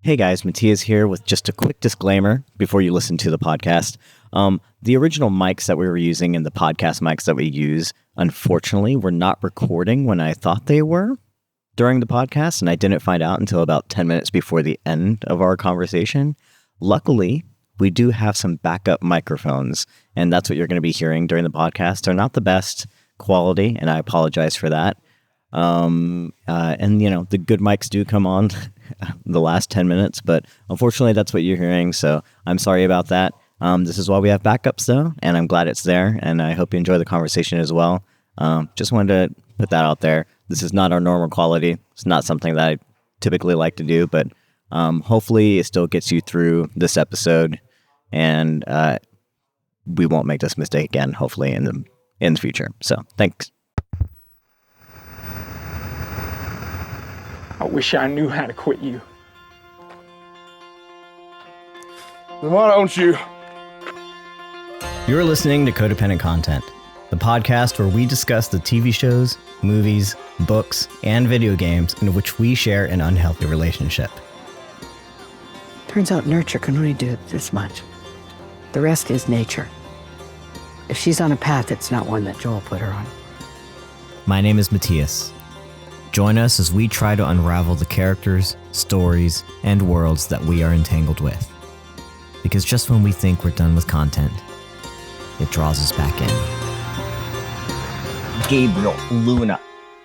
Hey guys, Mattias here with just a quick disclaimer before you listen to the podcast. The original mics that we were using and the podcast mics that we use, unfortunately, were not recording when I thought they were during the podcast, and I didn't find out until about 10 minutes before the end of our conversation. Luckily, we do have some backup microphones, and that's what you're going to be hearing during the podcast. They're not the best quality, and I apologize for that. And the good mics do come on the last 10 minutes, but unfortunately that's what you're hearing. So I'm sorry about that. This is why we have backups though. And I'm glad it's there. And I hope you enjoy the conversation as well. Just wanted to put that out there. This is not our normal quality. It's not something that I typically like to do, but, hopefully it still gets you through this episode and, we won't make this mistake again, hopefully in the future. So thanks. I wish I knew how to quit you. Then why don't you? You're listening to Codependent Content, the podcast where we discuss the TV shows, movies, books, and video games in which we share an unhealthy relationship. Turns out nurture can only do this much. The rest is nature. If she's on a path, it's not one that Joel put her on. My name is Mattias. Join us as we try to unravel the characters, stories, and worlds that we are entangled with. Because just when we think we're done with content, it draws us back in. Gabriel, Luna,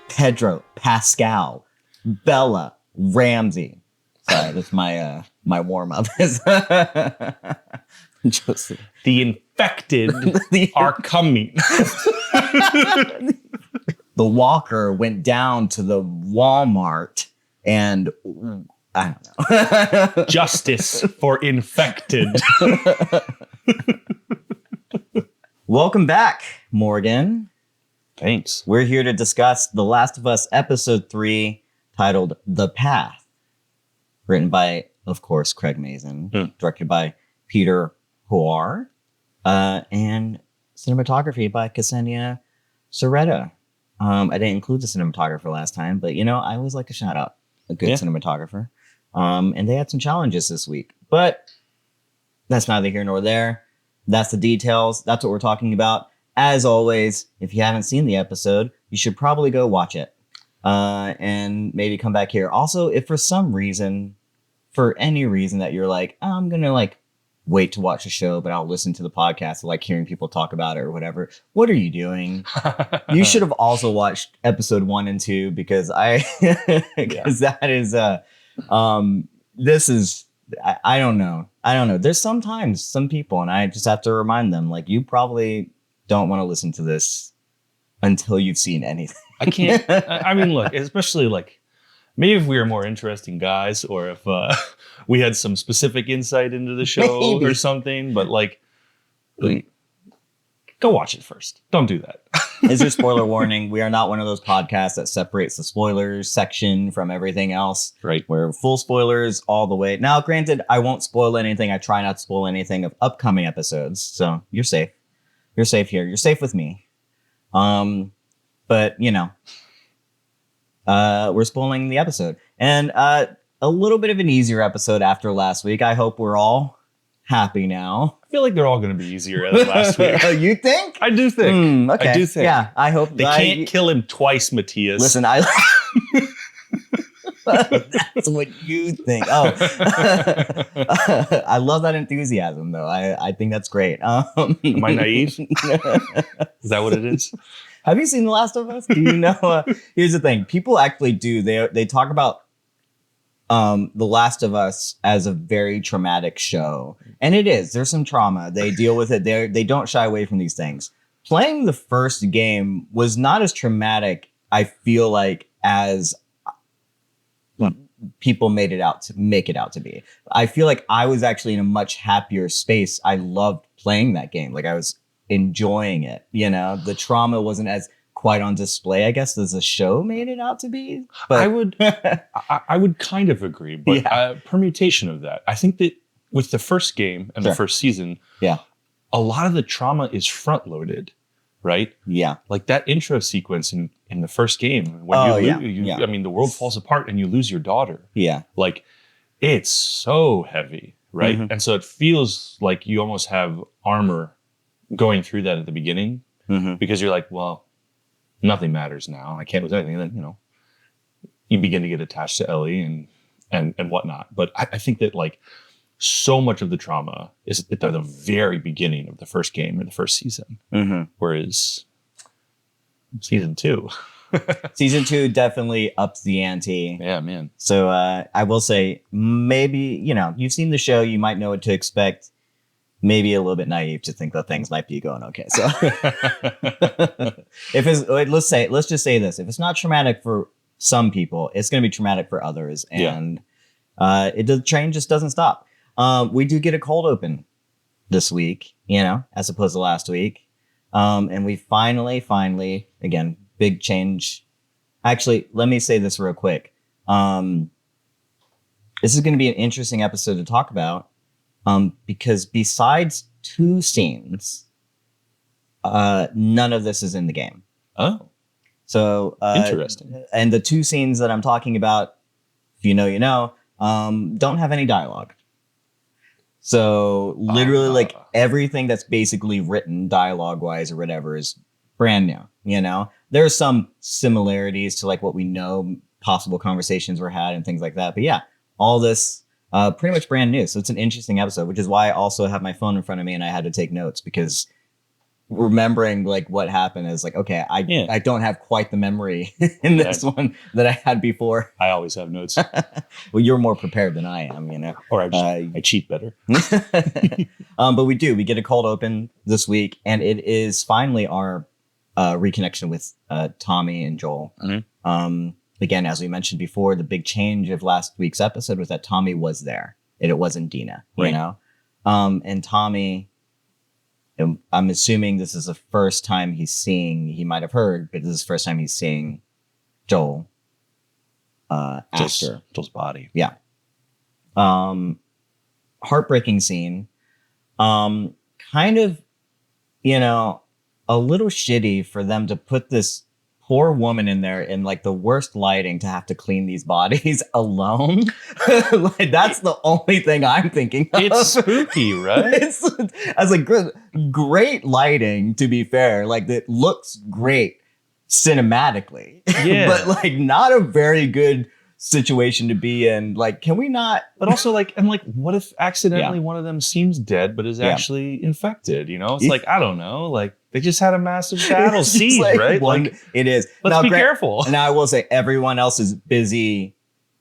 Pedro, Pascal, Bella, Ramsey. Sorry, that's my warm-up. The infected are coming. The walker went down to the Walmart and I don't know. Justice for infected. Welcome back, Morgan. Thanks. We're here to discuss The Last of Us Episode 3, titled The Path. Written by, of course, Craig Mazin. Directed by Peter Hoare. And cinematography by Ksenia Serreta. I didn't include the cinematographer last time, but I always like to shout out a good cinematographer. And they had some challenges this week, but that's neither here nor there. That's the details. That's what we're talking about. As always, if you haven't seen the episode, you should probably go watch it. And maybe come back here. Also, if for any reason that you're like, I'm going to wait to watch the show, but I'll listen to the podcast. I like hearing people talk about it or whatever. What are you doing? You should have also watched episode 1 and 2 because that is, this is, I don't know. There's sometimes some people, and I just have to remind them, you probably don't want to listen to this until you've seen anything. I can't, I mean, look, especially maybe if we were more interesting guys or if we had some specific insight into the show or something, but go watch it first. Don't do that. Is there spoiler warning? We are not one of those podcasts that separates the spoilers section from everything else. Right. We're full spoilers all the way. Now, granted, I won't spoil anything. I try not to spoil anything of upcoming episodes. So you're safe. You're safe here. You're safe with me. But we're spoiling the episode. And a little bit of an easier episode after last week. I hope we're all happy now. I feel like they're all going to be easier than last week. You think? I do think. Okay. I do think. Yeah, I hope. They can't kill him twice, Mattias. Listen, that's what you think. Oh, I love that enthusiasm, though. I think that's great. Am I naive? Is that what it is? Have you seen The Last of Us? Do you know? Here's the thing. People actually do. They talk about The Last of Us as a very traumatic show. And it is. There's some trauma. They deal with it. They don't shy away from these things. Playing the first game was not as traumatic, I feel like, as people make it out to be. I feel like I was actually in a much happier space. I loved playing that game. I was enjoying it. The trauma wasn't as quite on display, I guess, as the show made it out to be. But I would kind of agree, but permutation of that. I think that with the first game and the first season, a lot of the trauma is front loaded, right? Yeah. That intro sequence in the first game when I mean, the world falls apart and you lose your daughter. Yeah. it's so heavy, right? Mm-hmm. And so it feels like you almost have armor going through that at the beginning because you're like, well, nothing matters now. I can't lose anything. And then, you begin to get attached to Ellie and whatnot. But I think that like so much of the trauma is at the very beginning of the first game or the first season. Whereas season 2. Season 2 definitely ups the ante. Yeah, man. So I will say, maybe, you've seen the show, you might know what to expect. Maybe a little bit naive to think that things might be going okay. So let's just say this. If it's not traumatic for some people, it's going to be traumatic for others. And the train just doesn't stop. We do get a cold open this week, as opposed to last week. And we finally, again, big change. Actually, let me say this real quick. This is going to be an interesting episode to talk about because besides 2 scenes, none of this is in the game. Oh. So interesting. And the 2 scenes that I'm talking about, if you know, don't have any dialogue. So literally like everything that's basically written dialogue wise or whatever is brand new, There are some similarities to like what we know, possible conversations were had and things like that. But yeah, all this pretty much brand new. So it's an interesting episode, which is why I also have my phone in front of me and I had to take notes because remembering like what happened is like, okay, I don't have quite the memory in this one that I had before. I always have notes. Well, you're more prepared than I am, Or I cheat better. But we get a cold open this week and it is finally our reconnection with Tommy and Joel. Again, as we mentioned before, the big change of last week's episode was that Tommy was there and it wasn't Dina, and Tommy, I'm assuming this is the first time he might have heard, but this is the first time he's seeing Joel after Joel's body. Yeah. Heartbreaking scene. Kind of, a little shitty for them to put this poor woman in there in like the worst lighting to have to clean these bodies alone. Like that's the only thing I'm thinking of. It's spooky, right? I was like, great lighting, to be fair. Like it looks great cinematically, but like not a very good situation to be in. Like, can we not? But also what if accidentally one of them seems dead, but is actually infected? It's like, I don't know, like they just had a massive battle siege, like, right? It is. Let's be careful. Now I will say everyone else is busy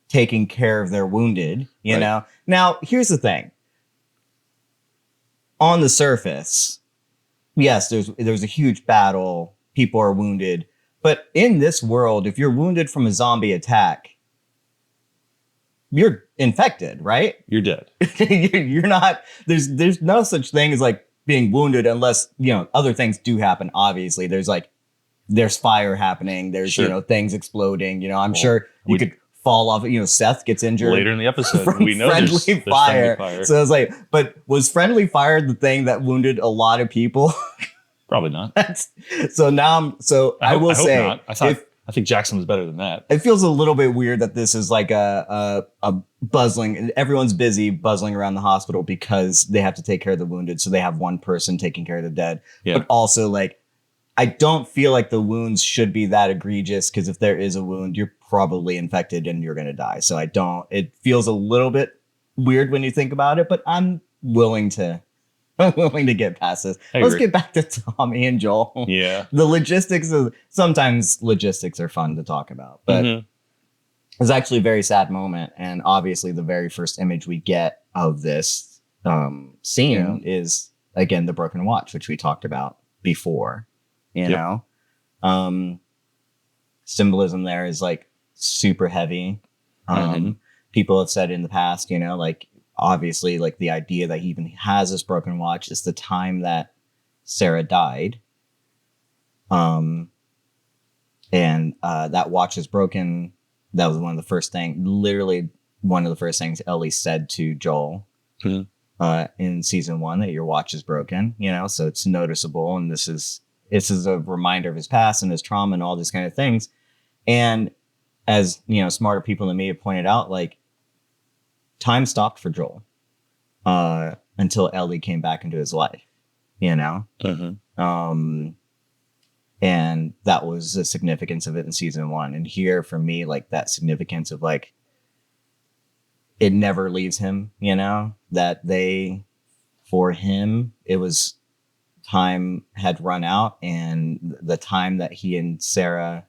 taking care of their wounded, you know? Now, here's the thing. On the surface, yes, there's a huge battle. People are wounded. But in this world, if you're wounded from a zombie attack, you're infected, right? You're dead. You're not, there's no such thing as like being wounded unless, other things do happen. Obviously, there's fire happening. There's, things exploding. I'm sure you could fall off. Seth gets injured later in the episode. From we know there's fire. Friendly fire. So I was like, but was friendly fire the thing that wounded a lot of people? Probably not. I will say, not. I think Jackson was better than that. It feels a little bit weird that this is like a buzzing. Everyone's busy buzzing around the hospital because they have to take care of the wounded. So they have one person taking care of the dead. Yeah. But also, like, I don't feel like the wounds should be that egregious because if there is a wound, you're probably infected and you're going to die. So it feels a little bit weird when you think about it, but I'm willing to get past this. Let's get back to Tommy and Joel. Yeah. The logistics sometimes logistics are fun to talk about, but it's actually a very sad moment. And obviously the very first image we get of this scene is again, the broken watch, which we talked about before, you know, symbolism there is like super heavy. People have said in the past, like, obviously, like the idea that he even has this broken watch is the time that Sarah died. And that watch is broken. That was one of the first things Ellie said to Joel in season 1, that your watch is broken, so it's noticeable. And this is a reminder of his past and his trauma and all these kind of things. And as, smarter people than me have pointed out, like, time stopped for Joel until Ellie came back into his life, you know? And that was the significance of it in season 1. And here for me, like that significance of like, it never leaves him, you know, that for him, it was time had run out, and the time that he and Sarah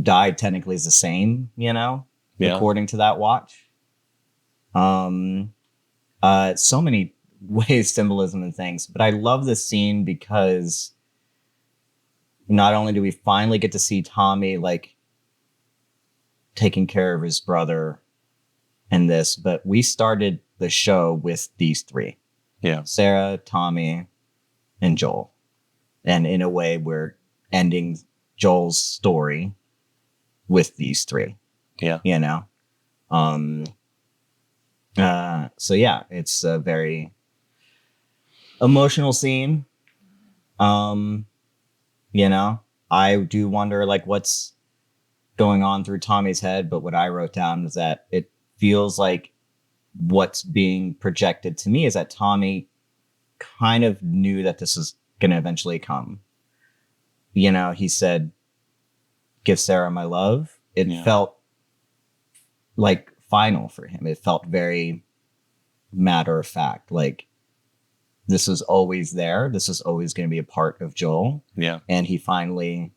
died technically is the same, you know, according to that watch. So many ways, symbolism and things, but I love this scene because not only do we finally get to see Tommy like taking care of his brother in this, but we started the show with these 3. Yeah. Sarah, Tommy, and Joel. And in a way, we're ending Joel's story with these 3. Yeah. You know? So yeah, it's a very emotional scene. You know, I do wonder like what's going on through Tommy's head, but what I wrote down is that it feels like what's being projected to me is that Tommy kind of knew that this was going to eventually come. You know, he said, "Give Sarah my love." It felt like final for him. It felt very matter of fact. Like this was always there. This was always going to be a part of Joel. Yeah. And it finally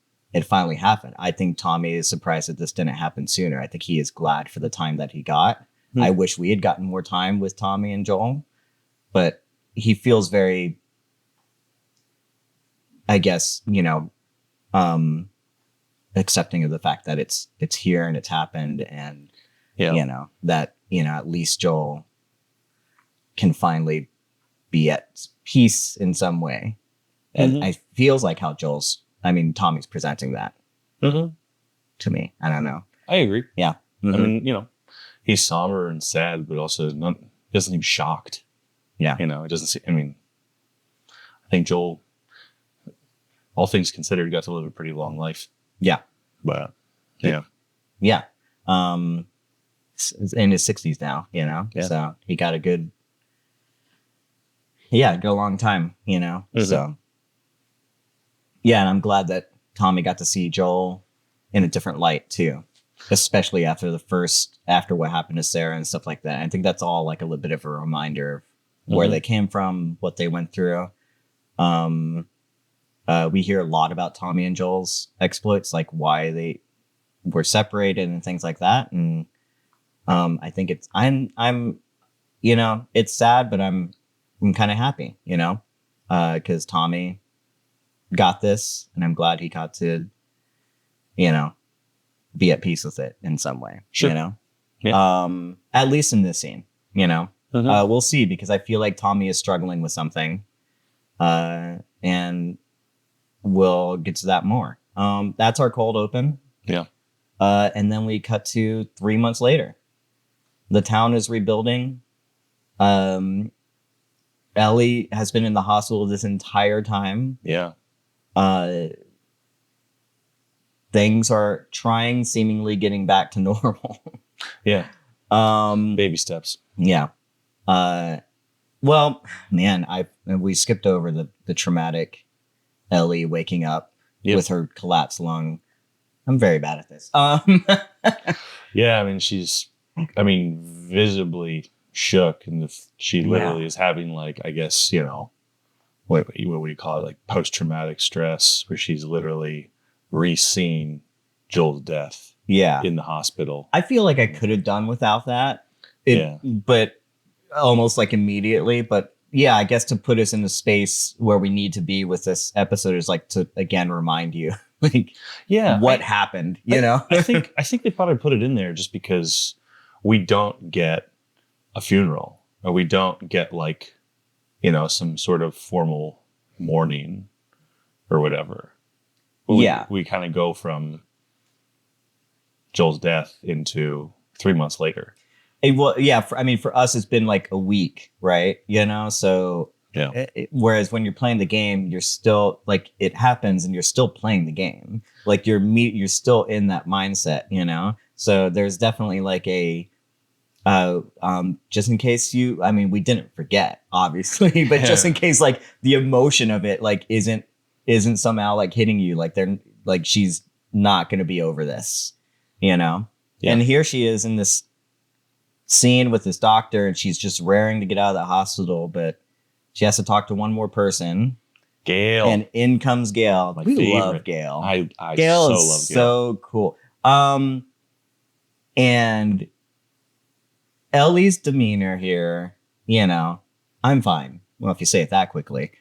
happened. I think Tommy is surprised that this didn't happen sooner. I think he is glad for the time that he got. I wish we had gotten more time with Tommy and Joel, but he feels very, I guess, you know, accepting of the fact that it's here and it's happened, and you know that, you know, at least Joel can finally be at peace in some way. And it feels like how Tommy's presenting that to me. I don't know. I agree. Yeah. I mean, you know, he's somber and sad, but also doesn't seem shocked. Yeah. You know, it doesn't seem, I mean, I think Joel, all things considered, got to live a pretty long life. Yeah. But yeah. Yeah. In his 60s now, you know? Yeah. So he got a good long time, you know? So yeah, and I'm glad that Tommy got to see Joel in a different light too, especially after what happened to Sarah and stuff like that. I think that's all like a little bit of a reminder of where they came from, what they went through. We hear a lot about Tommy and Joel's exploits, like why they were separated and things like that. And I think I'm you know, it's sad, but I'm kind of happy, you know, because Tommy got this, and I'm glad he got to, you know, be at peace with it in some way. Sure. You know, Yeah. At least in this scene, you know, we'll see, because I feel like Tommy is struggling with something, and we'll get to that more. That's our cold open. Yeah. And then we cut to 3 months later. The town is rebuilding. Ellie has been in the hospital this entire time. Yeah. Things are seemingly getting back to normal. Yeah. Baby steps. Yeah. Well, man, we skipped over the traumatic Ellie waking up with her collapsed lung. I'm very bad at this. Yeah, I mean, she's visibly shook, and she literally is having, like, I guess, you know, what would you call it, like post-traumatic stress, where she's literally re-seen Joel's death in the hospital. I feel like I could have done without that. But almost like immediately. But yeah, I guess to put us in a space where we need to be with this episode is like to again remind you like what happened, you know? I think they probably put it in there just because we don't get a funeral, or we don't get, like, you know, some sort of formal mourning or whatever. We kind of go from Joel's death into 3 months later. For us, it's been like a week, right? You know, so whereas when you're playing the game, you're still like, it happens and you're still playing the game. Like you're still in that mindset, you know? So there's definitely like Just in case we didn't forget, obviously, but just in case like the emotion of it like isn't somehow like hitting you, like they're like she's not going to be over this, you know? Yeah. And here she is in this scene with this doctor, and she's just raring to get out of the hospital, but she has to talk to one more person. Gail. And in comes Gail. My we favorite. love Gail. I Gail so is love Gail. so cool. And Ellie's demeanor here, you know, I'm fine. Well, if you say it that quickly.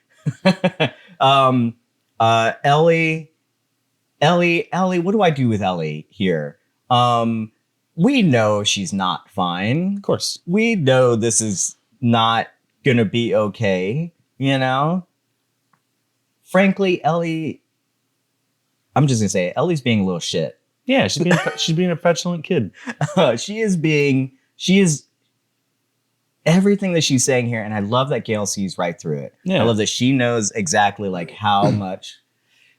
Ellie, what do I do with Ellie here? We know she's not fine. Of course. We know this is not gonna be okay, you know? Frankly, Ellie, I'm just gonna say it, Ellie's being a little shit. Yeah, she's being a petulant kid. She is everything that she's saying here, and I love that Gail sees right through it. Yeah. I love that she knows exactly like how much,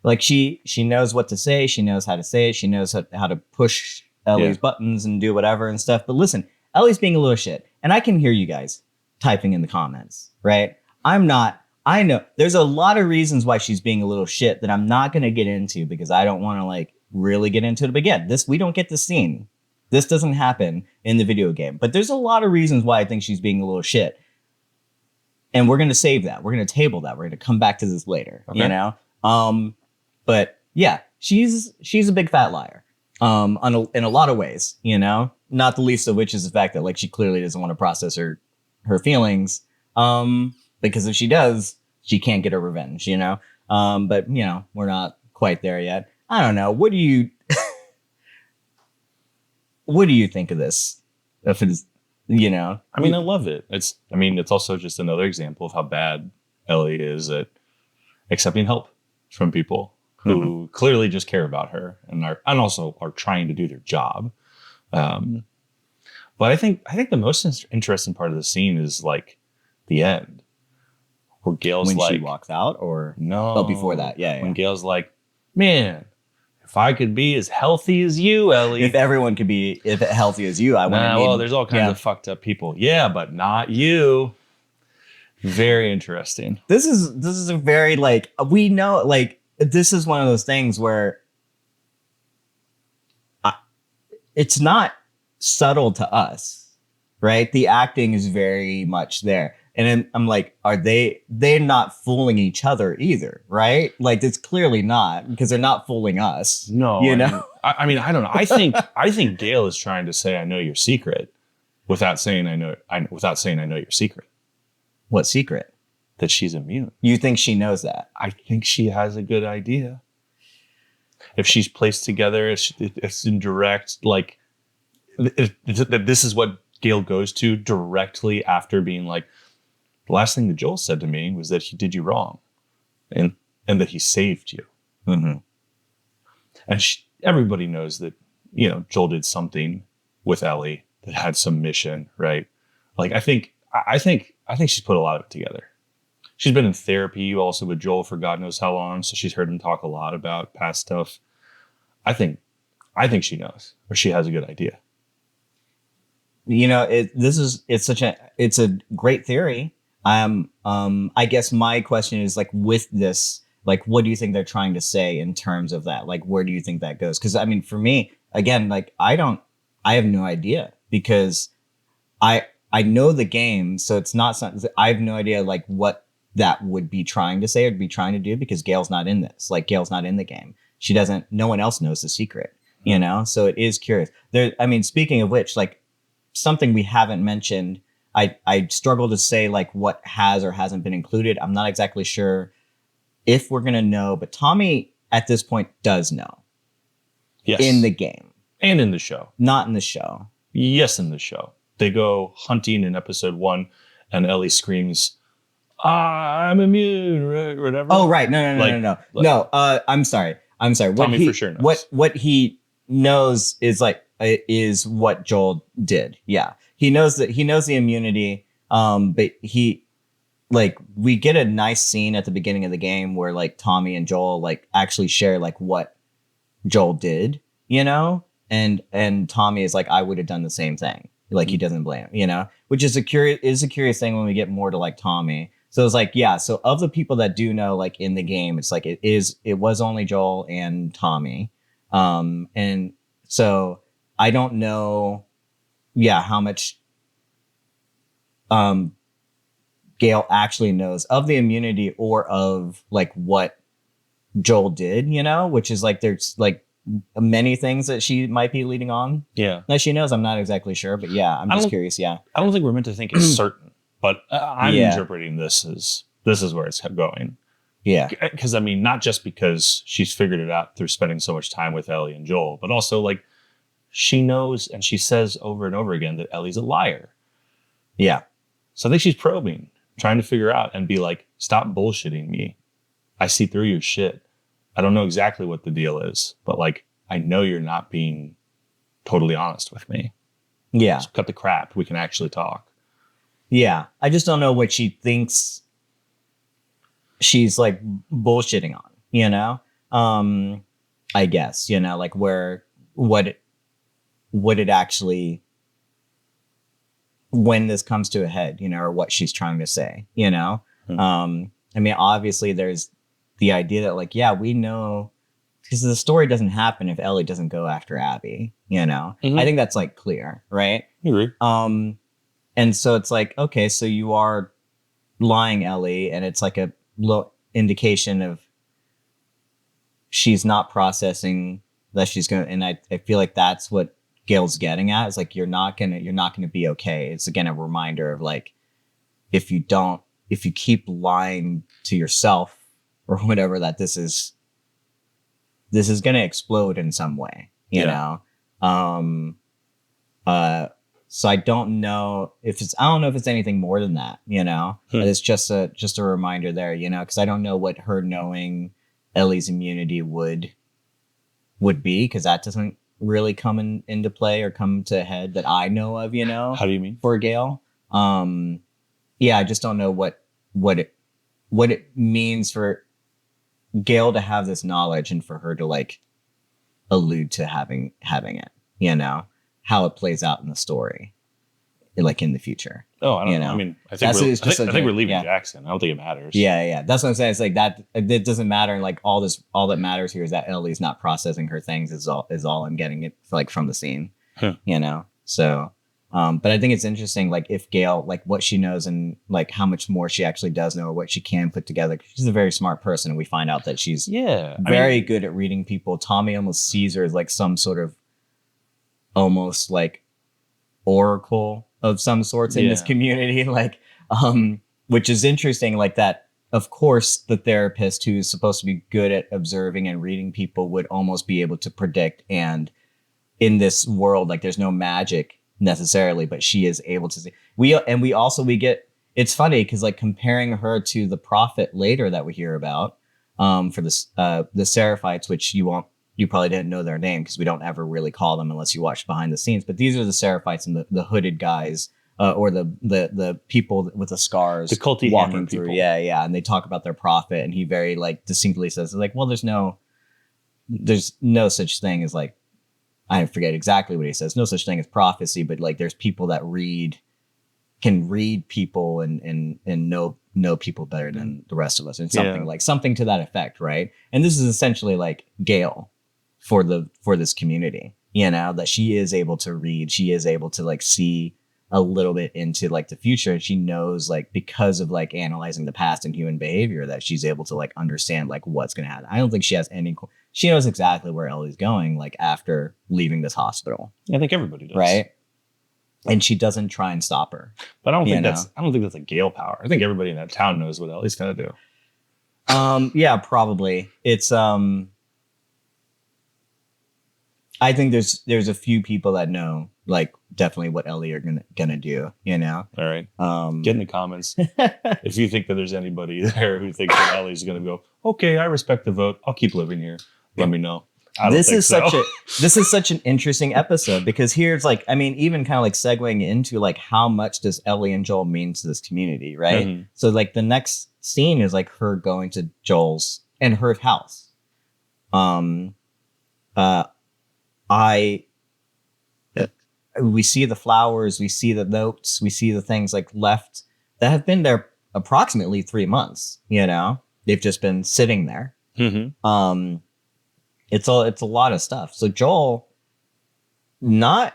like she knows what to say, she knows how to say it, she knows how to push Ellie's buttons and do whatever and stuff. But listen, Ellie's being a little shit, and I can hear you guys typing in the comments, right? I know there's a lot of reasons why she's being a little shit that I'm not going to get into because I don't want to like really get into it. But again, we don't get the scene. This doesn't happen in the video game. But there's a lot of reasons why I think she's being a little shit. And we're going to save that. We're going to table that. We're going to come back to this later, you know? But yeah, she's a big fat liar in a lot of ways, you know? Not the least of which is the fact that like she clearly doesn't want to process her feelings. Because if she does, she can't get her revenge, you know? But, you know, we're not quite there yet. I don't know. What do you think of this? If it's, you know? I mean, I love it. It's also just another example of how bad Ellie is at accepting help from people who clearly just care about her and also are trying to do their job. But I think the most interesting part of the scene is like the end. Where Gail's when like, she walks out, or no? Oh, before that, yeah. When Gail's like, man, if I could be as healthy as you, Ellie. If everyone could be healthy as you, I want to. Well, there's all kinds of fucked up people. Yeah, but not you. Very interesting. This is a very like we know like this is one of those things where it's not subtle to us, right? The acting is very much there. And then I'm like, they're not fooling each other either, right? Like it's clearly not because they're not fooling us. No, you know. I mean, I don't know. I think Gail is trying to say, I know your secret without saying I know your secret. What secret? That she's immune. You think she knows that? I think she has a good idea. If she's placed together, it's in direct, like, that this is what Gail goes to directly after being like, the last thing that Joel said to me was that he did you wrong and that he saved you. Mm-hmm. And everybody knows that, you know, Joel did something with Ellie that had some mission, right? Like, I think she's put a lot of it together. She's been in therapy also with Joel for God knows how long. So she's heard him talk a lot about past stuff. I think she knows, or she has a good idea. You know, it's a great theory. I guess my question is like with this, like, what do you think they're trying to say in terms of that? Like, where do you think that goes? Because I mean, for me, again, like, I have no idea because I know the game, so it's not something. I have no idea like what that would be trying to say or be trying to do because Gail's not in this. Like, Gail's not in the game. She doesn't. No one else knows the secret. You know, so it is curious. There. I mean, speaking of which, like something we haven't mentioned. I struggle to say like what has or hasn't been included. I'm not exactly sure if we're gonna know, but Tommy at this point does know. Yes. In the game. And in the show. Not in the show. Yes, in the show. They go hunting in episode 1 and Ellie screams, I'm immune, or whatever. Oh, right. No. I'm sorry. Tommy for sure knows. What he knows is what Joel did. Yeah. He knows the immunity. But we get a nice scene at the beginning of the game where like Tommy and Joel like actually share like what Joel did, you know? And Tommy is like, I would have done the same thing, Like he doesn't blame, which is a curious thing when we get more to like Tommy. So it's like, yeah. So of the people that do know, like in the game, it's like it was only Joel and Tommy. And so I don't know, how much Gale actually knows of the immunity or of like what Joel did, which is like there's like many things that she might be leading on. Yeah. That she knows. I'm not exactly sure, but yeah, I'm just curious. Yeah. I don't think we're meant to think it's certain, but I'm Yeah. interpreting this as this is where it's going. Yeah. Because I mean, not just because she's figured it out through spending so much time with Ellie and Joel, but also like she knows and she says over and over again that Ellie's a liar. Yeah. So I think she's probing, trying to figure out and be like, stop bullshitting me. I see through your shit. I don't know exactly what the deal is, but like, I know you're not being totally honest with me. Yeah. So cut the crap. We can actually talk. Yeah. I just don't know what she thinks she's like bullshitting on, I guess, like what it actually, when this comes to a head, or what she's trying to say, I mean, obviously there's the idea that like, yeah, we know because the story doesn't happen if Ellie doesn't go after Abby, I think that's like clear. Right. I agree. And so it's like, okay, so you are lying, Ellie, and it's like a little indication of she's not processing that she's going to, and I feel like that's what Gail's getting at. Is like, you're not going to be okay. It's again, a reminder of like, if you keep lying to yourself or whatever, that this is going to explode in some way, you know? So I don't know if it's anything more than that, It's just a reminder there, because I don't know what her knowing Ellie's immunity would be, because that doesn't really come into play or come to a head that I know of, How do you mean? For Gale. I just don't know what it means for Gale to have this knowledge and for her to like allude to having it, how it plays out in the story, like in the future. Oh, I don't know. I mean, I think we're leaving Jackson. I don't think it matters. Yeah. That's what I'm saying. It's like that. It doesn't matter. Like all that matters here is that Ellie's not processing her things. Is all I'm getting it like from the scene. So, but I think it's interesting. Like if Gale, like what she knows and like how much more she actually does know or what she can put together. She's a very smart person, and we find out that she's very good at reading people. Tommy almost sees her as like some sort of almost like oracle of some sorts in this community, like which is interesting. Like that, of course, the therapist who's supposed to be good at observing and reading people would almost be able to predict. And in this world, like there's no magic necessarily, but she is able to see. We get, it's funny because like comparing her to the prophet later that we hear about for this the Seraphites, which you probably didn't know their name because we don't ever really call them unless you watch behind the scenes. But these are the Seraphites and the hooded guys, or the people with the scars, the culty walking through. people. Yeah. And they talk about their prophet, and he very like distinctly says like, well, there's no such thing as like, I forget exactly what he says. No such thing as prophecy, but like there's people that can read people and know people better than the rest of us, and something to that effect, right? And this is essentially like Gale for this community, that she is able to read, she is able to like see a little bit into like the future, and she knows like because of like analyzing the past and human behavior that she's able to like understand like what's going to happen. I don't think she knows exactly where Ellie's going like after leaving this hospital. I think everybody does, right? And she doesn't try and stop her. But I don't think that's a Gale power. I think everybody in that town knows what Ellie's gonna do. Yeah, probably. It's I think there's a few people that know like definitely what Ellie are gonna do, All right. Get in the comments if you think that there's anybody there who thinks that Ellie's gonna go, okay, I respect the vote. I'll keep living here. Let me know. This is such an interesting episode because here's like, I mean, even kind of like segueing into like how much does Ellie and Joel mean to this community, right? Mm-hmm. So like the next scene is like her going to Joel's and her house. we see the flowers, we see the notes, we see the things like left that have been there approximately 3 months. You know, they've just been sitting there. Mm-hmm. It's a lot of stuff. So Joel, not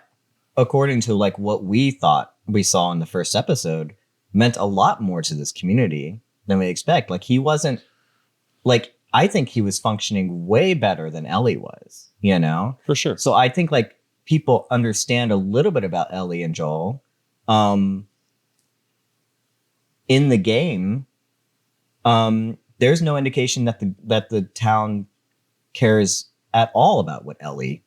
according to like what we thought we saw in the first episode, meant a lot more to this community than we expect. Like he wasn't like, I think he was functioning way better than Ellie was, you know? For sure. So I think like people understand a little bit about Ellie and Joel. In the game, there's no indication that the town cares at all about what Ellie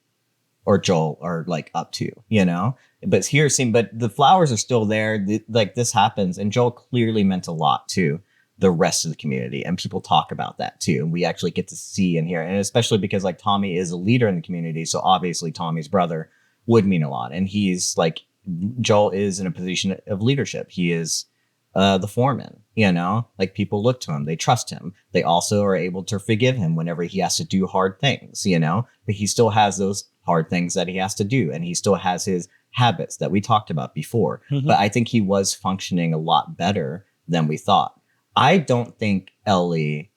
or Joel are like up to, you know? But but the flowers are still there. Like this happens, and Joel clearly meant a lot to the rest of the community, and people talk about that too. And we actually get to see and hear, and especially because like Tommy is a leader in the community, so obviously Tommy's brother would mean a lot. And he's like, Joel is in a position of leadership. He is the foreman, you know, like people look to him, they trust him. They also are able to forgive him whenever he has to do hard things, you know, but he still has those hard things that he has to do. And he still has his habits that we talked about before. Mm-hmm. But I think he was functioning a lot better than we thought. I don't think Ellie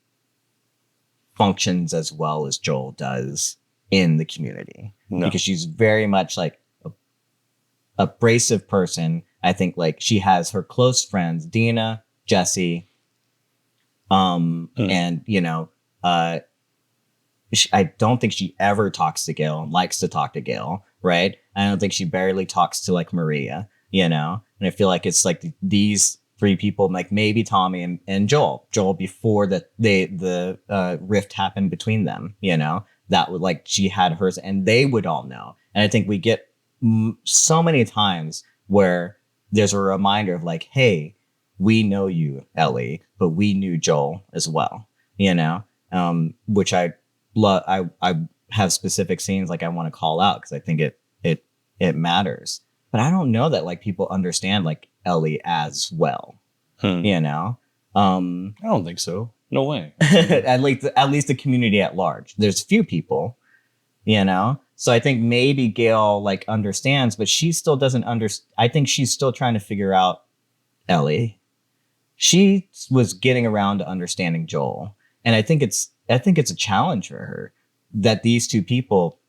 functions as well as Joel does in the community. No. Because she's very much like a abrasive person. I think like she has her close friends, Dina, Jesse, and you know, I don't think she ever talks to Gail, likes to talk to Gail, right? I don't think she barely talks to like Maria, you know? And I feel like it's like these three people, like maybe Tommy and Joel before the rift happened between them, you know, that would like, she had hers and they would all know. And I think we get so many times where there's a reminder of like, hey, we know you, Ellie, but we knew Joel as well, you know, which I love. I have specific scenes like I want to call out because I think it matters, but I don't know that like people understand like Ellie as well, you know. I don't think so. No way. at least the community at large. There's few people, you know. So I think maybe Gail like understands, but she still doesn't understand. I think she's still trying to figure out Ellie. She was getting around to understanding Joel, and I think it's a challenge for her that these two people,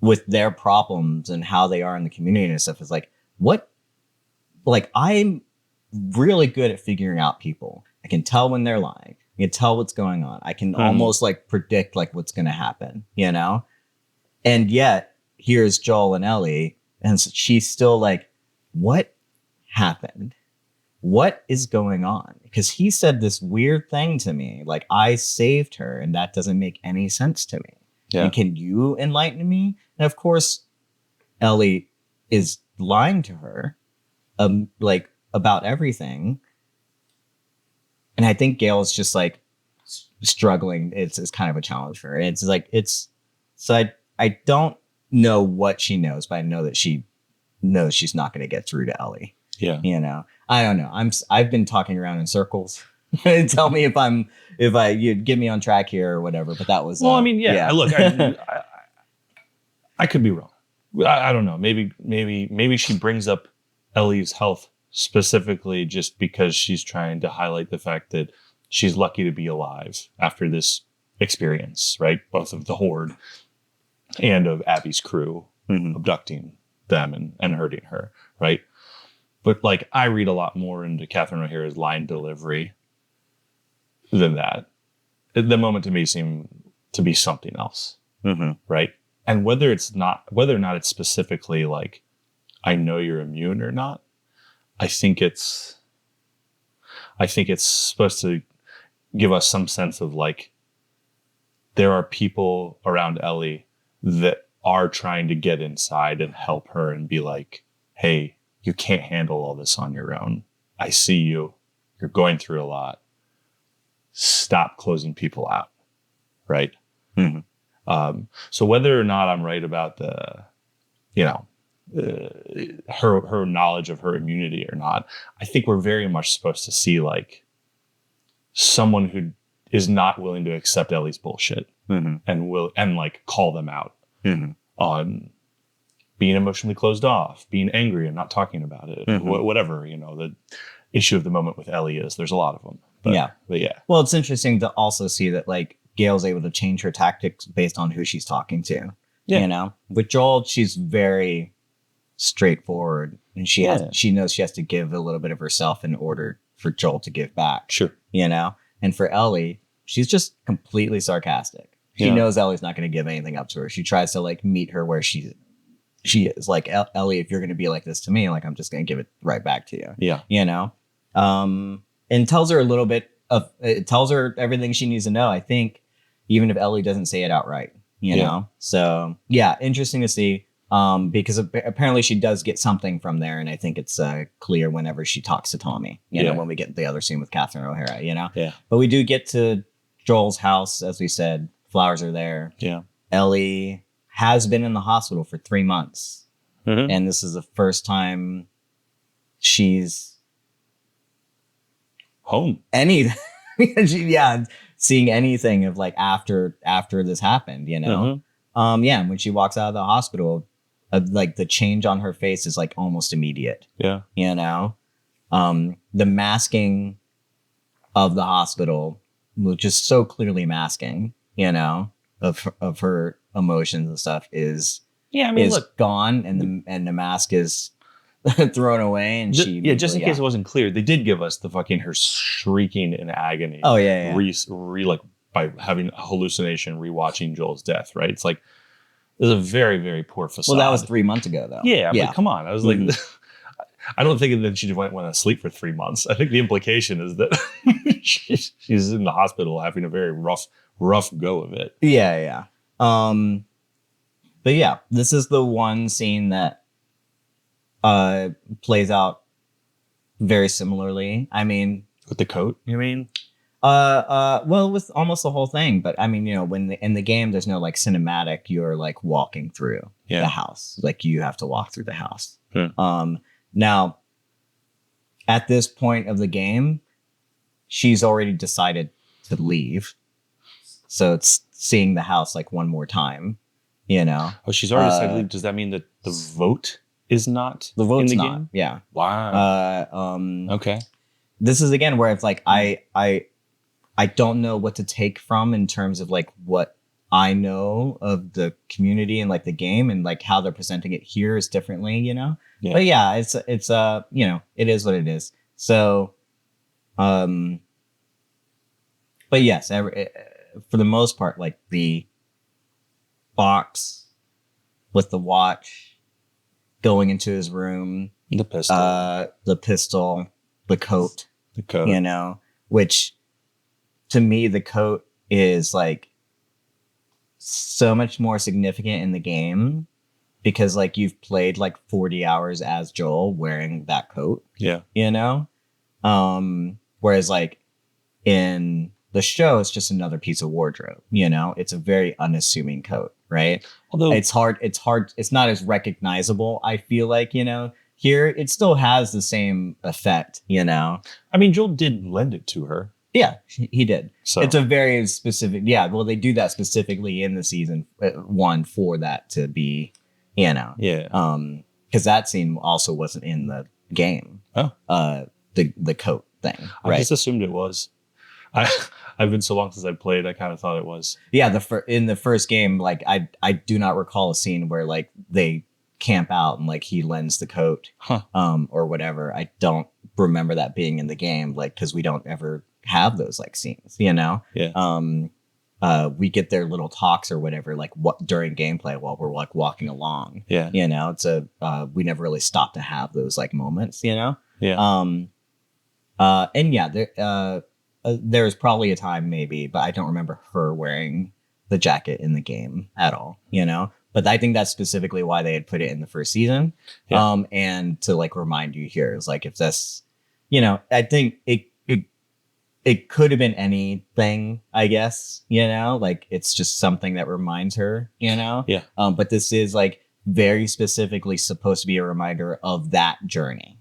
with their problems and how they are in the community and stuff, is like, what? Like, I'm really good at figuring out people. I can tell when they're lying. I can tell what's going on. I can almost like predict like what's going to happen, you know? And yet here's Joel and Ellie, and she's still like, what happened? What is going on? Because he said this weird thing to me, like I saved her, and that doesn't make any sense to me. Yeah. And can you enlighten me? And of course, Ellie is lying to her, like about everything. And I think Gail's just like struggling. It's kind of a challenge for her. It's like, so I don't know what she knows, but I know that she knows she's not going to get through to Ellie. Yeah. You know, I don't know. I've been talking around in circles. Tell me if you get me on track here or whatever, but that was, well, I mean, yeah. Look, I could be wrong. I don't know. Maybe she brings up Ellie's health specifically just because she's trying to highlight the fact that she's lucky to be alive after this experience, right? Both of the Horde and of Abby's crew abducting them and hurting her, right? But like, I read a lot more into Catherine O'Hara's line delivery than that. The moment to me seemed to be something else, right? And whether or not it's specifically like, I know you're immune or not, I think it's supposed to give us some sense of like, there are people around Ellie that are trying to get inside and help her and be like, hey, you can't handle all this on your own. I see you. You're going through a lot. Stop closing people out. Right. So whether or not I'm right about the, you know, her knowledge of her immunity or not, I think we're very much supposed to see like someone who is not willing to accept Ellie's bullshit and like call them out on being emotionally closed off, being angry and not talking about it, whatever, the issue of the moment with Ellie is. There's a lot of them. But yeah. Well, it's interesting to also see that like Gail's able to change her tactics based on who she's talking to. Yeah. With Joel, she's very straightforward, and she knows she has to give a little bit of herself in order for Joel to give back. Sure. And for Ellie, she's just completely sarcastic. She knows Ellie's not going to give anything up to her. She tries to like meet her where she is. Like, Ellie, if you're going to be like this to me, like, I'm just going to give it right back to you. Yeah. And tells her a little bit it tells her everything she needs to know, I think, even if Ellie doesn't say it outright, you know? So yeah, interesting to see. Because apparently she does get something from there. And I think it's clear whenever she talks to Tommy, you know, when we get the other scene with Catherine O'Hara, Yeah. But we do get to Joel's house, as we said, flowers are there. Yeah. Ellie has been in the hospital for 3 months. Mm-hmm. And this is the first time she's home. Seeing anything of like after this happened, you know? Mm-hmm. When she walks out of the hospital, like the change on her face is like almost immediate. Yeah. You know, the masking of the hospital, which is so clearly masking, you know, of her emotions and stuff is look, gone, and the mask is thrown away, and just in case it wasn't clear, they did give us the fucking her shrieking in agony. Oh yeah. Like by having a hallucination, rewatching Joel's death. Right? It's like it was a very, very poor facade. Well, that was 3 months ago, though. Yeah, but come on. I was like, I don't think that she went to sleep for 3 months. I think the implication is that she's in the hospital having a very rough go of it. Yeah. But yeah, this is the one scene that plays out very similarly. I mean, with the coat, you mean? Well, with almost the whole thing, but I mean, you know, when in the game, there's no like cinematic, you're like walking through the house, like you have to walk through the house. Now, at this point of the game, she's already decided to leave, so it's seeing the house like one more time, you know. Oh, she's already decided to leave. Does that mean that the vote is not the vote's in the not? game? Yeah. Wow. Okay. This is again where it's like I don't know what to take from in terms of like what I know of the community and like the game, and like how they're presenting it here is differently, you know. Yeah. But yeah, it's you know, it is what it is. So, but yes, for the most part, like the box with the watch going into his room, the pistol, the coat, you know, which to me, the coat is like so much more significant in the game because like you've played like 40 hours as Joel wearing that coat. Yeah. You know? Whereas like in the show, it's just another piece of wardrobe, you know? It's a very unassuming coat, right? Although it's hard, it's not as recognizable, I feel like, you know. Here, it still has the same effect, you know? I mean, Joel did lend it to her. Yeah, he did. So it's a very specific. Yeah, well, they do that specifically in the season 1 for that to be, you know. Yeah. Because that scene also wasn't in the game. Oh. The coat thing. Right? I just assumed it was. I've been so long since I played. I kind of thought it was. Yeah. In the first game, like I do not recall a scene where like they camp out and like he lends the coat, or whatever. I don't remember that being in the game, like because we don't ever have those like scenes, you know. We get their little talks or whatever, like what during gameplay while we're like walking along, you know. It's we never really stop to have those like moments, you know. And yeah, there's probably a time maybe, but I don't remember her wearing the jacket in the game at all, you know. But I think that's specifically why they had put it in the first season. And to like remind you here is like if this, you know, I think it could have been anything, I guess, you know, like it's just something that reminds her, you know? Yeah. But this is like very specifically supposed to be a reminder of that journey,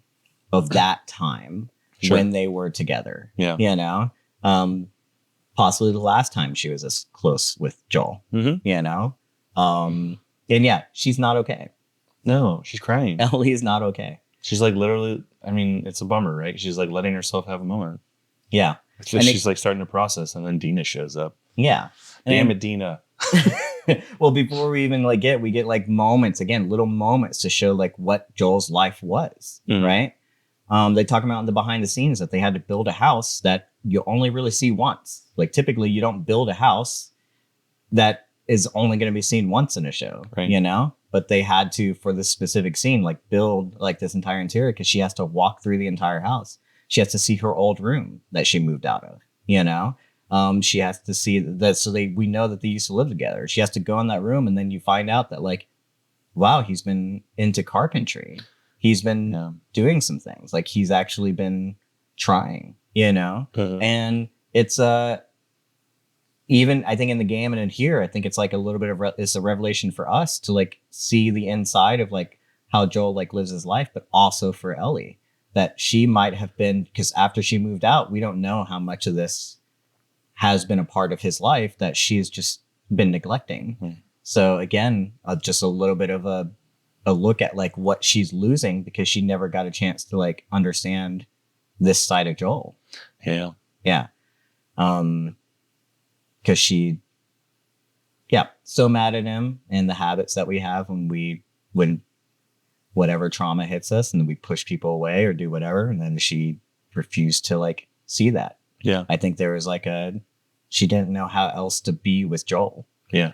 of that time when they were together, you know? Possibly the last time she was as close with Joel, you know? And yeah, she's not okay. No, she's crying. Ellie is not okay. She's like literally, I mean, it's a bummer, right? She's like letting herself have a moment. Yeah. She's like starting to process, and then Dina shows up. Yeah. Damn it, Dina. Well, before we even like we get like moments, again, little moments to show like what Joel's life was, right? They talk about in the behind the scenes that they had to build a house that you only really see once. Like typically you don't build a house that is only going to be seen once in a show, right. You know? But they had to, for this specific scene, like build like this entire interior because she has to walk through the entire house. She has to see her old room that she moved out of, you know? She has to see that. So we know that they used to live together. She has to go in that room, and then you find out that like, wow, he's been into carpentry. He's been doing some things. Like he's actually been trying, you know? And it's even I think in the game and in here, I think it's like a little bit of it's a revelation for us to like see the inside of like how Joel like lives his life, but also for Ellie that she might have been, because after she moved out, we don't know how much of this has been a part of his life that she's just been neglecting. So again, just a little bit of a look at like what she's losing because she never got a chance to like understand this side of Joel. Yeah. Because she, so mad at him and the habits that we have when whatever trauma hits us and then we push people away or do whatever. And then she refused to like see that. Yeah. I think there was like she didn't know how else to be with Joel. Yeah.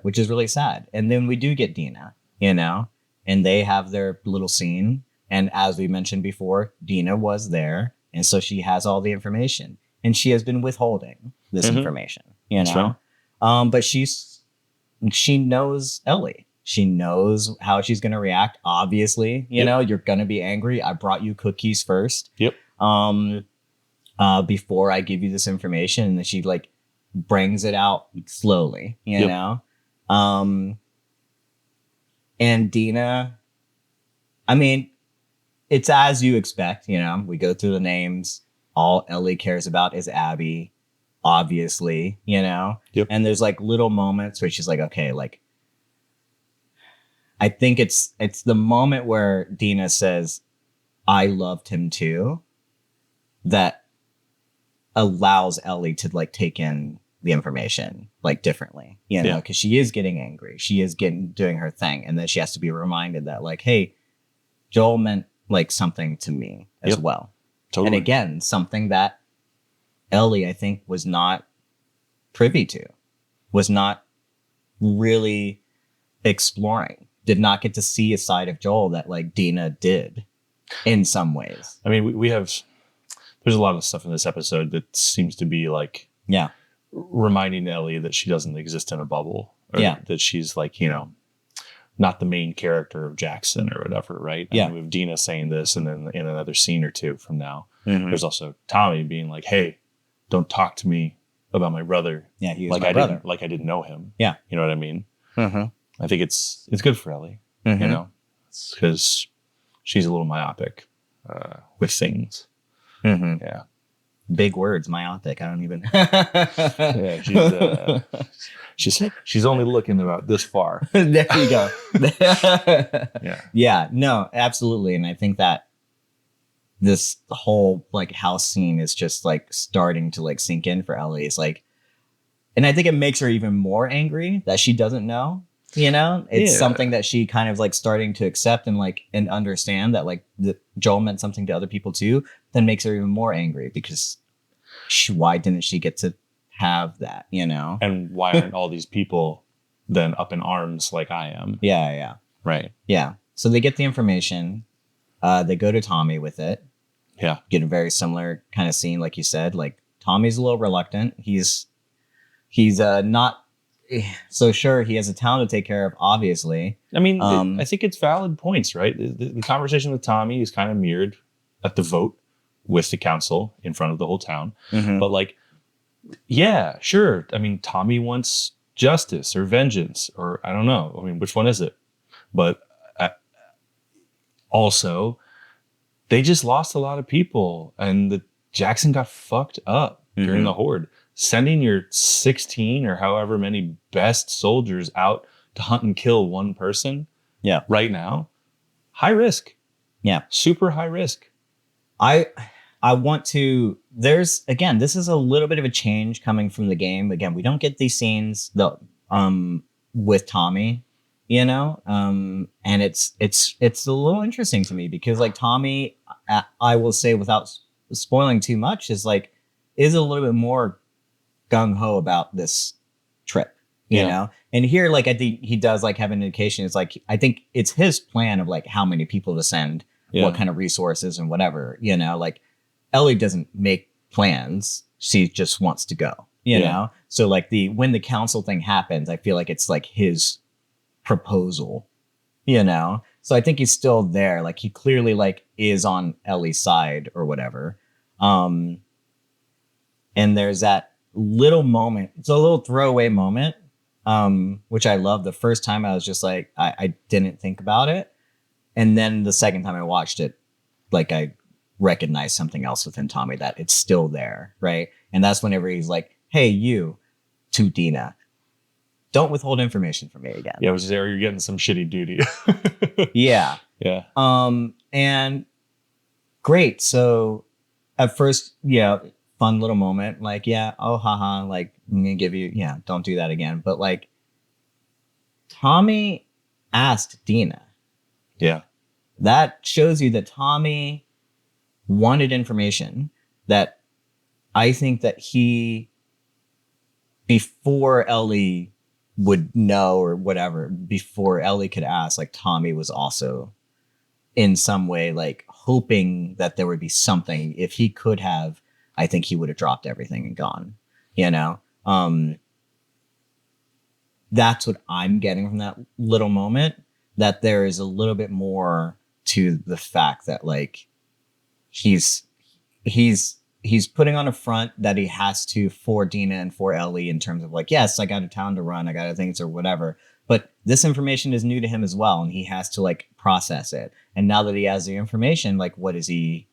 Which is really sad. And then we do get Dina, you know, and they have their little scene. And as we mentioned before, Dina was there. And so she has all the information. And she has been withholding this information, you know. Right. But she knows Ellie. She knows how she's going to react. Obviously, you know, you're going to be angry. I brought you cookies first. Before I give you this information. And then she like brings it out slowly, you know. And Dina, I mean, it's as you expect, you know. We go through the names. All Ellie cares about is Abby, obviously, you know? And there's like little moments where she's like, okay, like, I think it's the moment where Dina says, I loved him too, that allows Ellie to like take in the information like differently, you know, because she is getting angry. She is doing her thing. And then she has to be reminded that like, hey, Joel meant like something to me as well. Totally. And again, something that Ellie, I think, was not privy to, was not really exploring, did not get to see a side of Joel that like Dina did in some ways. I mean, there's a lot of stuff in this episode that seems to be like, reminding Ellie that she doesn't exist in a bubble, or that she's like, you know, not the main character of Jackson or whatever, right? I mean, we have Dina saying this, and then in another scene or two from now, there's also Tommy being like, hey, don't talk to me about my brother. Yeah, he was like my brother. I didn't know him. Yeah. You know what I mean? I think it's good for Ellie, you know, because she's a little myopic with things. Yeah. Big words, myopic. I don't even. She's only looking about this far. There you go. Yeah. No, absolutely. And I think that this whole like house scene is just like starting to like sink in for Ellie. It's like, and I think it makes her even more angry that she doesn't know. You know, it's something that she kind of like starting to accept and like and understand that like Joel meant something to other people too. Then makes her even more angry because why didn't she get to have that, you know? And why aren't all these people then up in arms like I am? Yeah. Right. Yeah. So they get the information. They go to Tommy with it. Yeah. Get a very similar kind of scene, like you said. Like Tommy's a little reluctant. He's not so sure. He has a town to take care of, obviously. I mean, I think it's valid points, right? The conversation with Tommy is kind of mirrored at the vote with the council in front of the whole town. But like, yeah, sure. I mean, Tommy wants justice or vengeance, or I don't know. I mean, which one is it? But also, they just lost a lot of people, and Jackson got fucked up during the horde. Sending your 16 or however many best soldiers out to hunt and kill one person Yeah. right now, high risk. Yeah. Super high risk. I want to, there's, again, this is a little bit of a change coming from the game. Again, we don't get these scenes with Tommy, you know, and it's a little interesting to me because like Tommy, I will say without spoiling too much, is a little bit more gung-ho about this trip, you know? And here, like, I think he does like have an indication. It's like, I think it's his plan of like how many people to send, what kind of resources and whatever, you know, like Ellie doesn't make plans. She just wants to go, you know? So like when the council thing happens, I feel like it's like his proposal, you know? So I think he's still there. Like he clearly like is on Ellie's side or whatever. And there's that little moment. It's a little throwaway moment, which I love. The first time I was just like, I didn't think about it. And then the second time I watched it, like I recognized something else within Tommy that it's still there, right? And that's whenever he's like, hey, you, to Dina, don't withhold information from me again. Yeah, which is there you're getting some shitty duty. Yeah. Yeah. And great. So at first, yeah, fun little moment. Like, yeah, oh, haha, like, I'm going to give you, yeah, don't do that again. But like, Tommy asked Dina. Yeah. That shows you that Tommy wanted information that I think that he, before Ellie would know or whatever, before Ellie could ask, like Tommy was also in some way like hoping that there would be something. If he could have, I think he would have dropped everything and gone, you know? That's what I'm getting from that little moment, that there is a little bit more to the fact that like he's putting on a front that he has to for Dina and for Ellie in terms of like, yes, I got a town to run, I got things or whatever, but this information is new to him as well, and he has to like process it. And now that he has the information, like what does he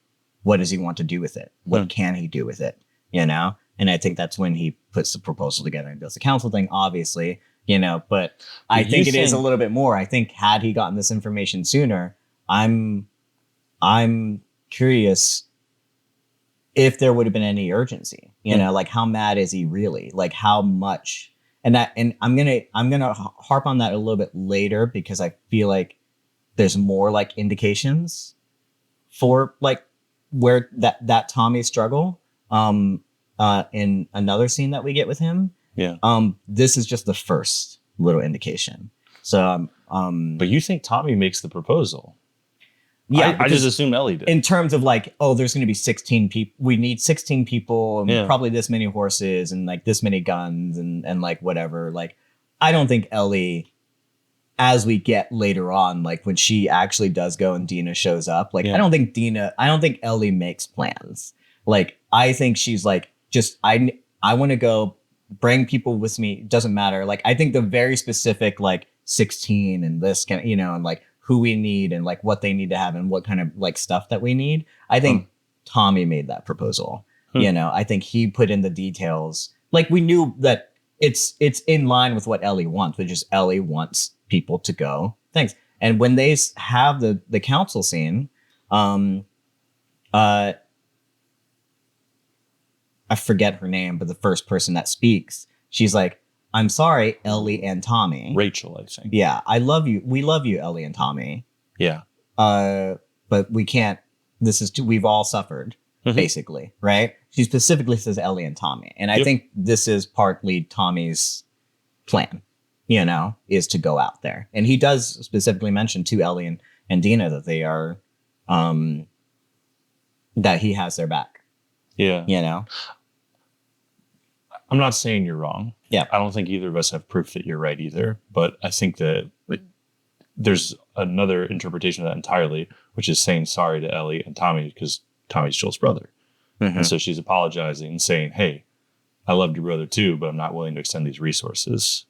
want to do with it? What can he do with it? You know? And I think that's when he puts the proposal together and does the council thing, obviously, you know, but I think it is a little bit more. I think had he gotten this information sooner, I'm curious if there would have been any urgency, you know, like how mad is he really? Like how much? And I'm gonna harp on that a little bit later because I feel like there's more like indications for like where that Tommy struggle in another scene that we get with him. Yeah. This is just the first little indication. So but you think Tommy makes the proposal? Yeah, I just assume Ellie did. In terms of like, oh, there's going to be 16 people. We need 16 people and Yeah. probably this many horses and like this many guns and like whatever. Like, I don't think Ellie, as we get later on, like when she actually does go and Dina shows up, like, Yeah. I don't think Ellie makes plans. Like, I think she's like, just, I want to go bring people with me. It doesn't matter. Like, I think the very specific, like 16 and this kind of, you know, and like, who we need and like what they need to have and what kind of like stuff that we need. I think Tommy made that proposal. You know, I think he put in the details. Like we knew that it's in line with what Ellie wants, which is Ellie wants people to go. Thanks. And when they have the council scene, I forget her name, but the first person that speaks, she's like, I'm sorry, Ellie and Tommy. Rachel, I think. Yeah, I love you. We love you, Ellie and Tommy. Yeah. But we can't. We've all suffered, basically, right? She specifically says Ellie and Tommy, and I think this is partly Tommy's plan. You know, is to go out there, and he does specifically mention to Ellie and Dina that they are, that he has their back. Yeah. You know. I'm not saying you're wrong. Yeah. I don't think either of us have proof that you're right either. But I think that there's another interpretation of that entirely, which is saying sorry to Ellie and Tommy because Tommy's Joel's brother. And so she's apologizing and saying, hey, I loved your brother too, but I'm not willing to extend these resources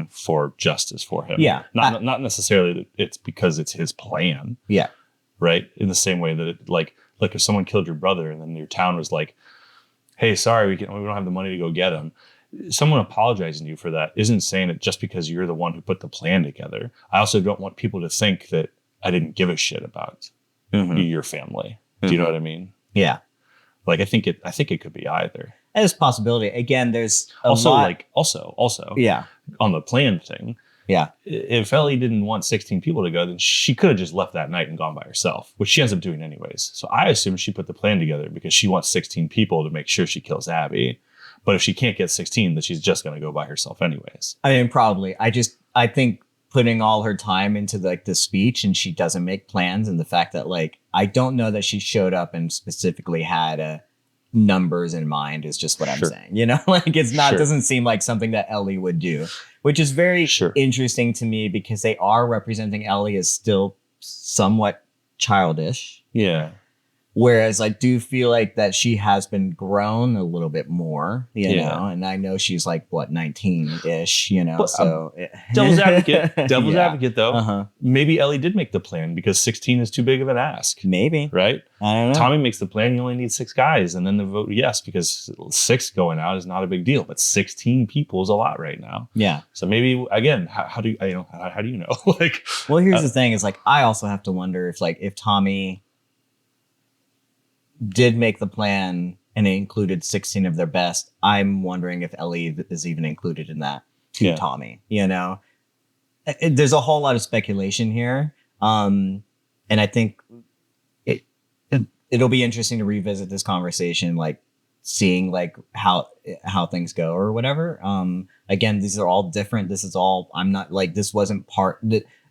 for justice for him. Yeah. Not necessarily that it's because it's his plan. Yeah. Right. In the same way that like if someone killed your brother and then your town was like, hey, sorry, we don't have the money to go get him. someone apologizing to you for that isn't saying it just because you're the one who put the plan together. I also don't want people to think that I didn't give a shit about your family. Do you know what I mean? Yeah. Like, I think it could be either. There's a possibility. Again, there's a Also, lot. like, also, Yeah. on the plan thing, Yeah. if Ellie didn't want 16 people to go, then she could have just left that night and gone by herself, which she ends up doing anyways. So I assume she put the plan together because she wants 16 people to make sure she kills Abby. But if she can't get 16, then she's just going to go by herself anyways. I mean, probably. I think putting all her time into like the speech and she doesn't make plans, and the fact that like, I don't know that she showed up and specifically had numbers in mind is just what I'm saying. You know, like it's not, doesn't seem like something that Ellie would do, which is very interesting to me because they are representing Ellie as still somewhat childish. Yeah. Whereas I do feel like that she has been grown a little bit more, you know, and I know she's like, what, 19-ish, you know, so. Devil's advocate, though. Maybe Ellie did make the plan because 16 is too big of an ask. Maybe. Right? I don't know. Tommy makes the plan, you only need 6 guys, and then they vote yes, because 6 going out is not a big deal, but 16 people is a lot right now. Yeah. So maybe, again, how do you know? Like, well, here's the thing is like, I also have to wonder if Tommy did make the plan and it included 16 of their best, I'm wondering if Ellie is even included in that to Tommy, you know? There's a whole lot of speculation here. And I think it'll be interesting to revisit this conversation, like seeing like how things go or whatever. Again, these are all different. This is all, I'm not like, this wasn't part,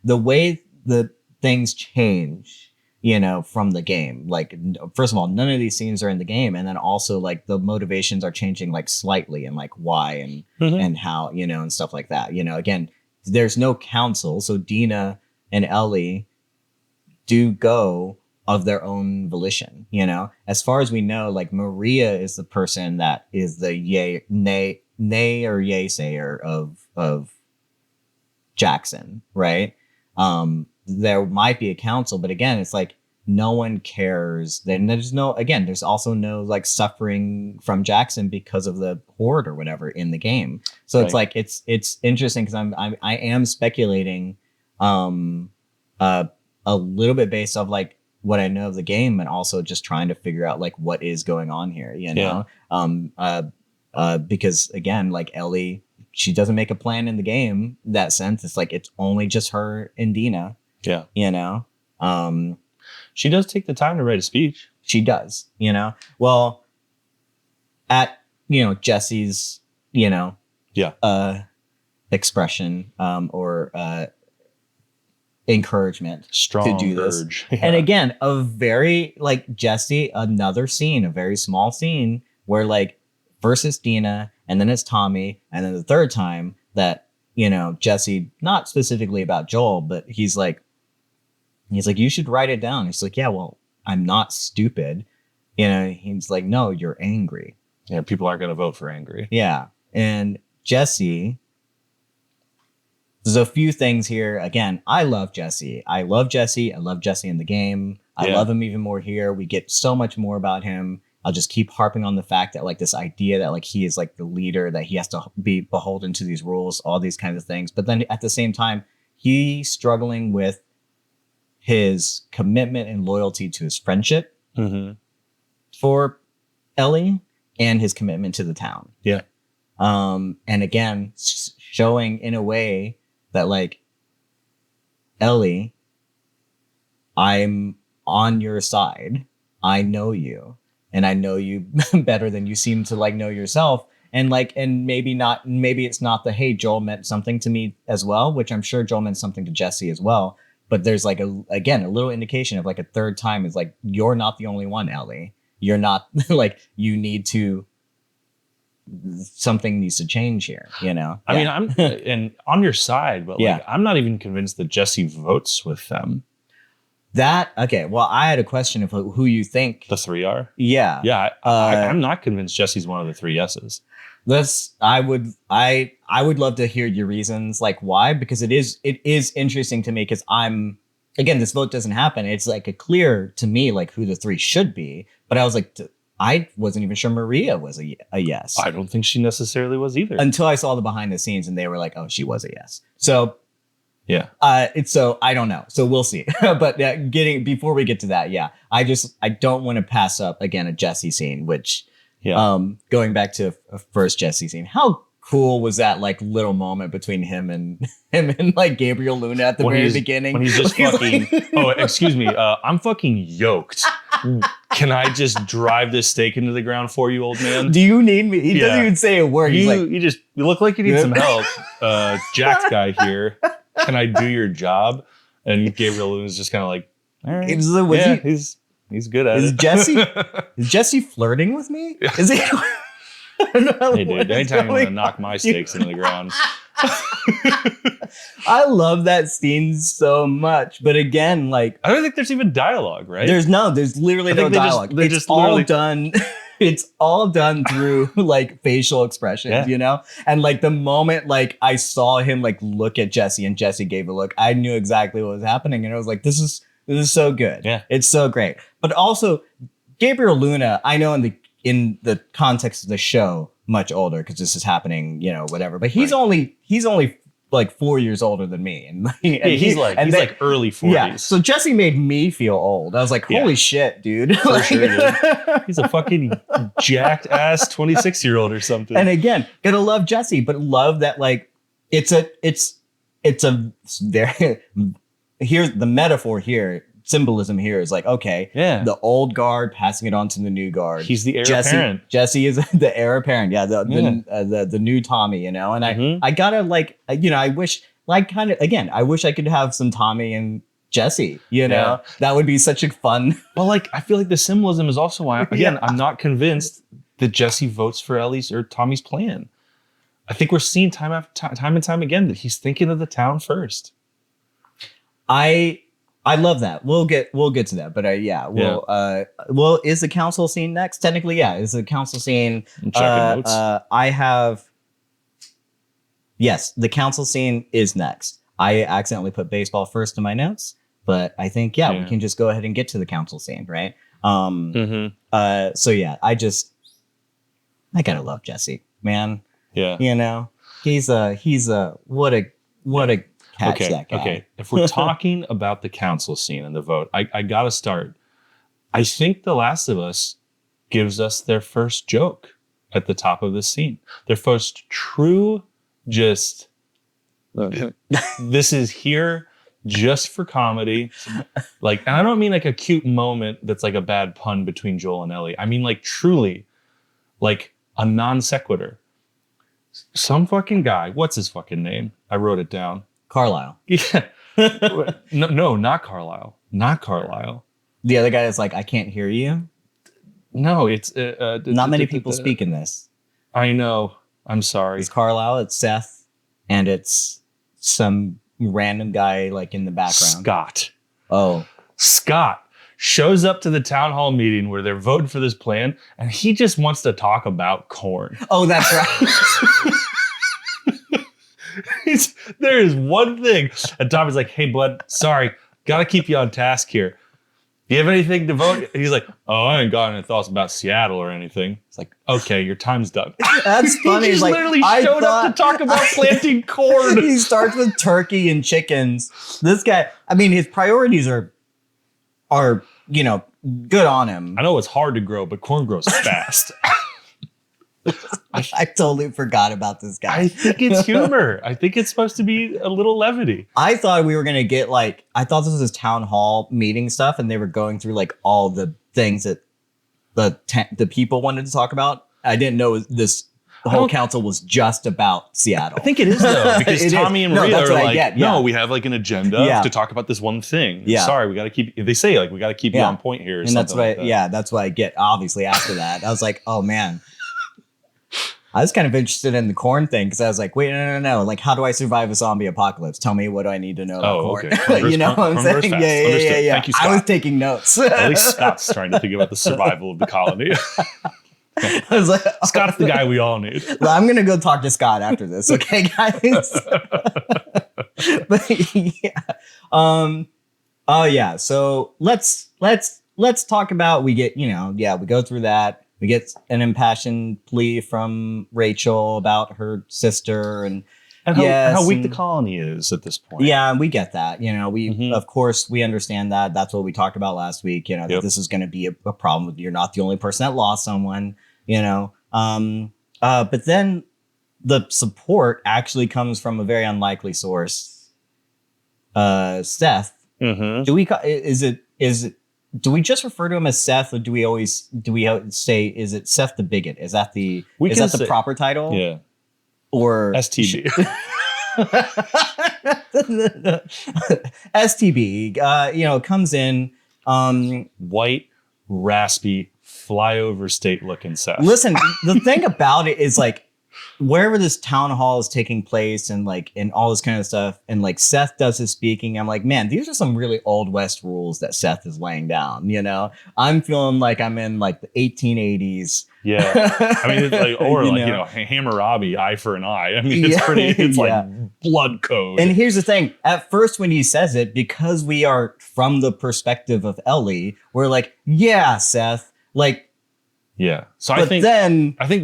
the way the things change, you know, from the game. Like, first of all, none of these scenes are in the game. And then also like the motivations are changing like slightly and like why and how, you know, and stuff like that. You know, again, there's no council. So Dina and Ellie do go of their own volition, you know, as far as we know, like Maria is the person that is the nay or yay sayer of Jackson. Right. There might be a council, but again, it's like no one cares. Then there's also no like suffering from Jackson because of the horde or whatever in the game. So it's like it's interesting because I am speculating a little bit based off like what I know of the game and also just trying to figure out like what is going on here, you know? Because again, like Ellie, she doesn't make a plan in the game. In that sense, it's like it's only just her and Dina. Yeah. You know? She does take the time to write a speech. She does, you know? Well, at, you know, Jesse's, you know, expression or encouragement Strong to do this. urge. And again, a very like Jesse, another scene, a very small scene where like first it's Dina and then it's Tommy. And then the third time that, you know, Jesse, not specifically about Joel, but he's like, you should write it down. He's like, yeah, well, I'm not stupid. You know, he's like, no, you're angry. Yeah, people aren't going to vote for angry. Yeah. And Jesse, there's a few things here. Again, I love Jesse. I love Jesse in the game. I love him even more here. We get so much more about him. I'll just keep harping on the fact that like this idea that like he is like the leader, that he has to be beholden to these rules, all these kinds of things. But then at the same time, he's struggling with his commitment and loyalty to his friendship for Ellie and his commitment to the town. Yeah. And again, showing in a way that like, Ellie, I'm on your side. I know you. And I know you better than you seem to like know yourself. And like, and maybe it's not the, hey, Joel meant something to me as well, which I'm sure Joel meant something to Jesse as well. But there's like a little indication of like a third time is like, you're not the only one, Ellie. You're not like, you need to, something needs to change here, you know? I mean, I'm and on your side, but like, I'm not even convinced that Jesse votes with them. Okay. Well, I had a question of who you think. The 3 are? Yeah. Yeah. I'm not convinced Jesse's one of the 3 yeses. I would love to hear your reasons, like why, because it is interesting to me because again, this vote doesn't happen. It's like a clear to me, like who the 3 should be. But I was like, I wasn't even sure Maria was a yes I don't think she necessarily was either. until I saw the behind the scenes and they were like, oh, she was a yes. So Yeah. so I don't know. So we'll see. But before we get to that, yeah, I don't want to pass up again a Jesse scene, which going back to a first Jesse scene, how cool was that like little moment between him and like Gabriel Luna at the very beginning when he's just fucking oh, excuse me, I'm fucking yoked. Can I just drive this stake into the ground for you, old man? Do you need me? He doesn't even say a word. He's like, you look like you need some help. Jacked guy here. Can I do your job? And Gabriel Luna's just kind of like, all right. He's good at it. Is Jesse flirting with me? Is he? I don't know. Hey, dude, anytime you want to knock my stakes into the ground. I love that scene so much. But again, like, I don't think there's even dialogue, right? There's literally no dialogue. They're It's just all literally done. It's all done through like facial expressions, you know? And like the moment like I saw him like look at Jesse and Jesse gave a look, I knew exactly what was happening. And I was like, this is so good. Yeah. It's so great. But also Gabriel Luna, I know in the context of the show, much older because this is happening, you know, whatever. But he's only like 4 years older than me, and he's like early 40s. Yeah, so Jesse made me feel old. I was like, holy shit, dude! For sure, dude. He's a fucking jacked ass 26-year-old or something. And again, gonna love Jesse, but love that like it's a there. Here's the metaphor here. Symbolism here is like, okay, the old guard passing it on to the new guard. He's the heir apparent. Jesse is the heir apparent. Yeah, the new Tommy, you know. And I gotta like, you know, I wish like kind of again, I wish I could have some Tommy and Jesse. You know, that would be such a fun. Well, like I feel like the symbolism is also why again I'm not convinced that Jesse votes for Ellie's or Tommy's plan. I think we're seeing time and time again that he's thinking of the town first. I love that. We'll get to that, but well, is the council scene next? Technically, yeah, is the council scene. I'm checking notes. I have. Yes, the council scene is next. I accidentally put baseball first in my notes, but I think we can just go ahead and get to the council scene, right? So yeah, I gotta love Jesse, man. Yeah, you know, he's a what a. Okay. If we're talking about the council scene and the vote, I gotta start. I think The Last of Us gives us their first joke at the top of this scene. Their first true, just this is here just for comedy. Like, and I don't mean like a cute moment that's like a bad pun between Joel and Ellie. I mean like truly, like a non sequitur. Some fucking guy. What's his fucking name? I wrote it down. Carlisle. Yeah. No, not Carlisle. Not Carlisle. The other guy is like, I can't hear you. No, it's not many people speak in this. I know. I'm sorry. It's Carlisle. It's Seth, and it's some random guy like in the background. Scott. Oh, Scott shows up to the town hall meeting where they're voting for this plan, and he just wants to talk about corn. Oh, that's right. There is one thing. And Tommy's like, hey, bud, sorry. Got to keep you on task here. Do you have anything to vote? And he's like, oh, I ain't got any thoughts about Seattle or anything. It's like, okay, your time's done. That's funny. He just like, literally showed up to talk about planting corn. He starts with turkey and chickens. This guy, I mean, his priorities are, you know, good on him. I know it's hard to grow, but corn grows fast. I totally forgot about this guy. I think it's humor. I think it's supposed to be a little levity. I thought we were going to get like, I thought this was this town hall meeting stuff and they were going through like all the things that the people wanted to talk about. I didn't know the whole council was just about Seattle. I think it is though, because Tommy and Maria are like, no, we have like an agenda to talk about this one thing. Yeah. Sorry, we got to keep, they say like, we got to keep you on point here. And that's what, that's what I get obviously after that. I was like, oh man. I was kind of interested in the corn thing because I was like, wait, no. Like, how do I survive a zombie apocalypse? Tell me what do I need to know about corn. Okay. You know what I'm saying? Yeah. Thank you, Scott. I was taking notes. At least Scott's trying to think about the survival of the colony. I was like, Scott's the guy we all need. Well, I'm gonna go talk to Scott after this, okay, guys? But yeah. So let's talk about we go through that. We get an impassioned plea from Rachel about her sister and how weak the colony is at this point. Yeah, we get that. Of course, we understand that. That's what we talked about last week. That this is going to be a problem. You're not the only person that lost someone. But then the support actually comes from a very unlikely source. Seth. Do we just refer to him as Seth, or do we say, is it Seth the Bigot? Is that the proper title? Yeah. Or STB. STB, comes in, white, raspy, flyover state looking Seth. Listen, the thing about it is like, wherever this town hall is taking place and all this kind of stuff, and like Seth does his speaking, I'm like, man, these are some really old West rules that Seth is laying down. I'm feeling like I'm in like the 1880s. Yeah, I mean, it's like Hammurabi, eye for an eye. I mean, it's pretty. It's like blood code. And here's the thing: at first, when he says it, because we are from the perspective of Ellie, we're like, yeah, Seth, like. Yeah. So I think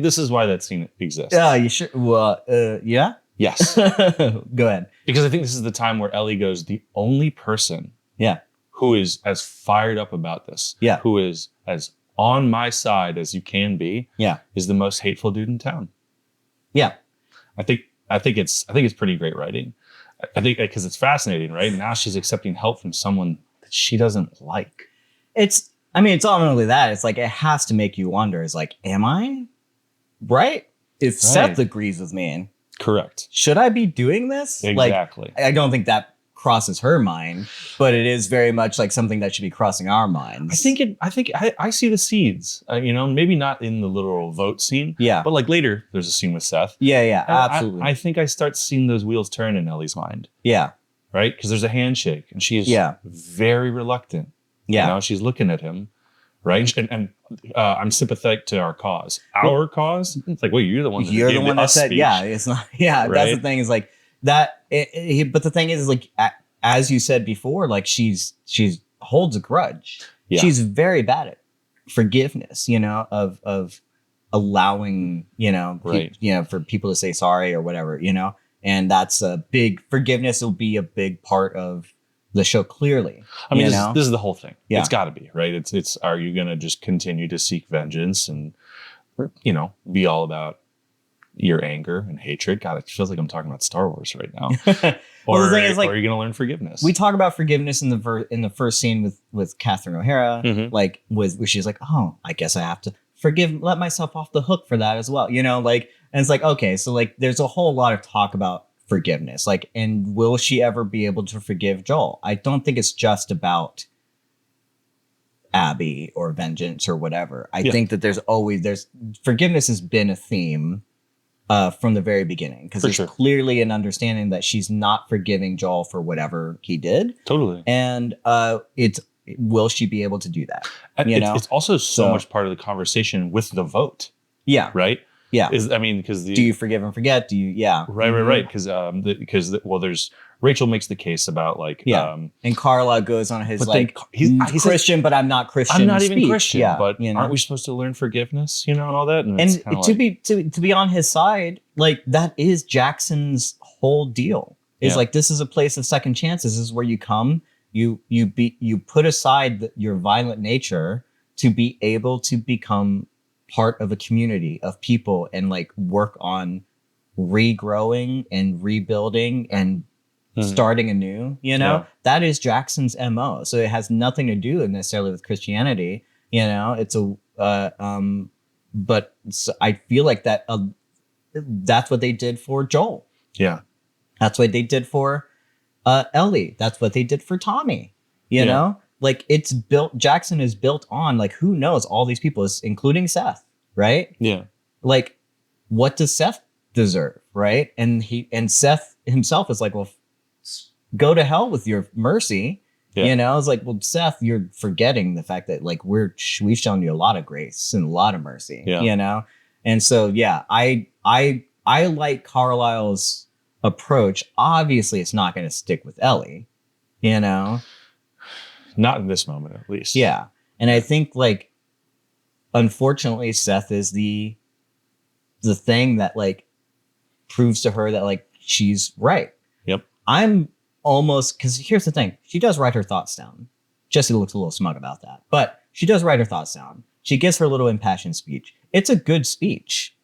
this is why that scene exists. Yeah, you should. Well, yeah. Yes. Go ahead. Because I think this is the time where Ellie goes, the only person who is as fired up about this, who is as on my side as you can be, is the most hateful dude in town. Yeah. I think it's pretty great writing. I think because it's fascinating, right? Now she's accepting help from someone that she doesn't like. It's not only that. It's like, it has to make you wonder. It's like, am I right? If Seth agrees with me, correct, should I be doing this? Exactly. I don't think that crosses her mind, but it is very much like something that should be crossing our minds. I see the seeds. Maybe not in the literal vote scene. Yeah. But like later, there's a scene with Seth. Yeah, absolutely. I think I start seeing those wheels turn in Ellie's mind. Yeah. Right? Because there's a handshake, and she is very reluctant. Yeah. She's looking at him, right? And I'm sympathetic to our cause. Our cause? It's like, well, you're the one that said, speech. Yeah, it's not, yeah, right? That's the thing is like that. But the thing is like, as you said before, like she's holds a grudge. Yeah. She's very bad at forgiveness, of allowing, for people to say sorry or whatever, and that's a big forgiveness will be a big part of the show, clearly. I mean, this is the whole thing. Yeah. It's got to be, right? It's are you going to just continue to seek vengeance and, be all about your anger and hatred? God, it feels like I'm talking about Star Wars right now. Well, the thing is, like, or are you going to learn forgiveness? We talk about forgiveness in the first scene with Catherine O'Hara, like where she's like, oh, I guess I have to let myself off the hook for that as well. And it's like, okay, so like there's a whole lot of talk about forgiveness, like, and will she ever be able to forgive Joel? I don't think it's just about Abby or vengeance or whatever. I think that there's forgiveness has been a theme from the very beginning, because there's clearly an understanding that she's not forgiving Joel for whatever he did. Totally. And will she be able to do that? It's also so much part of the conversation with the vote. Yeah. Right. Yeah. Because do you forgive and forget? Do you? Yeah. Right. Because there's Rachel makes the case about like and Carla goes on his like he's Christian, but I'm not Christian. I'm not even Christian. Yeah, but aren't we supposed to learn forgiveness? And all that. And to be on his side, like that is Jackson's whole deal. Is like, this is a place of second chances. This is where you come. You put aside your violent nature to be able to become part of a community of people and like work on regrowing and rebuilding and starting anew. That is Jackson's MO. So it has nothing to do necessarily with Christianity. It's but I feel like that that's what they did for Joel. Yeah, that's what they did for Ellie. That's what they did for Tommy. You know, like it's built. Jackson is built on like, who knows, all these people, including Seth, right? Yeah. Like, what does Seth deserve, right? And Seth himself is like, well, go to hell with your mercy. Yeah. It's like, well, Seth, you're forgetting the fact that like we've shown you a lot of grace and a lot of mercy. Yeah. And so I like Carlisle's approach. Obviously, it's not going to stick with Ellie. Not in this moment, at least. Yeah. And I think like unfortunately, Seth is the thing that like proves to her that like she's right. Yep. I'm almost, because here's the thing, she does write her thoughts down. Jesse looks a little smug about that, but she does write her thoughts down. She gives her little impassioned speech. It's a good speech.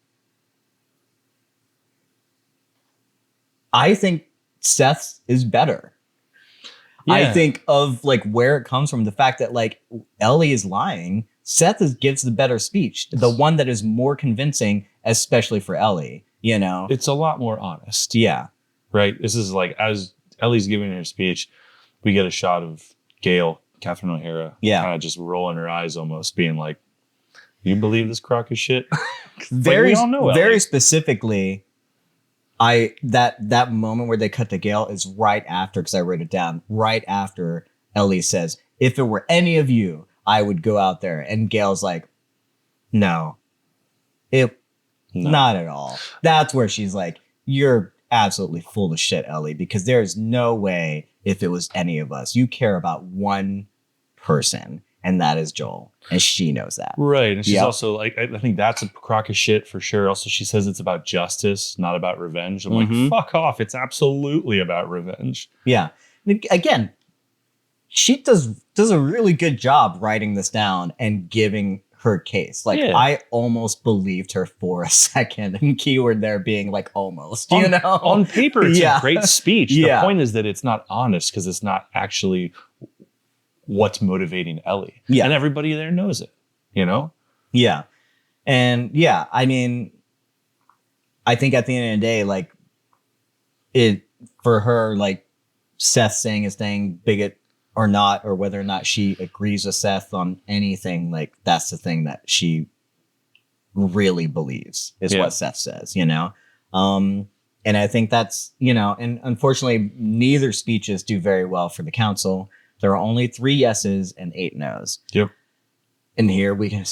I think Seth's is better. Yeah. I think of like where it comes from, the fact that like Ellie is lying. Seth gives the better speech, the one that is more convincing, especially for Ellie. You know, It's a lot more honest. yeah, Right. This is like, as Ellie's giving her speech, we get a shot of Gail, Catherine O'Hara, Yeah. kind of just rolling her eyes, almost being like, "You believe this crock of shit?" very, we all know very Ellie. specifically. That moment where they cut to Gail is right after, because I wrote it down, right after Ellie says, "If it were any of you, I would go out there," and Gail's like, "No, not at all." That's where she's like, "You're absolutely full of shit, Ellie, because there's no way if it was any of us. You care about one person, and that is Joel, and she knows that." Right. And she's Yep. also like, I think that's a crock of shit for sure. Also, she says it's about justice, not about revenge. I'm Mhm. like, fuck off. It's absolutely about revenge. Yeah. And again, she does a really good job writing this down and giving her case. Like, Yeah. I almost believed her for a second, and keyword there being like almost, you know? On paper, it's Yeah. a great speech. Yeah. The point is that it's not honest because it's not actually what's motivating Ellie. Yeah. And everybody there knows it, you know? Yeah. And yeah, I mean, I think at the end of the day, like, it, for her, like, Seth saying his thing, bigot or not, or whether or not she agrees with Seth on anything, like, that's the thing that she really believes is Yeah. what Seth says, you know? And I think that's, you know, and unfortunately, neither speeches do very well for the council. There are only 3 yeses and 8 nos. Yep. And here we can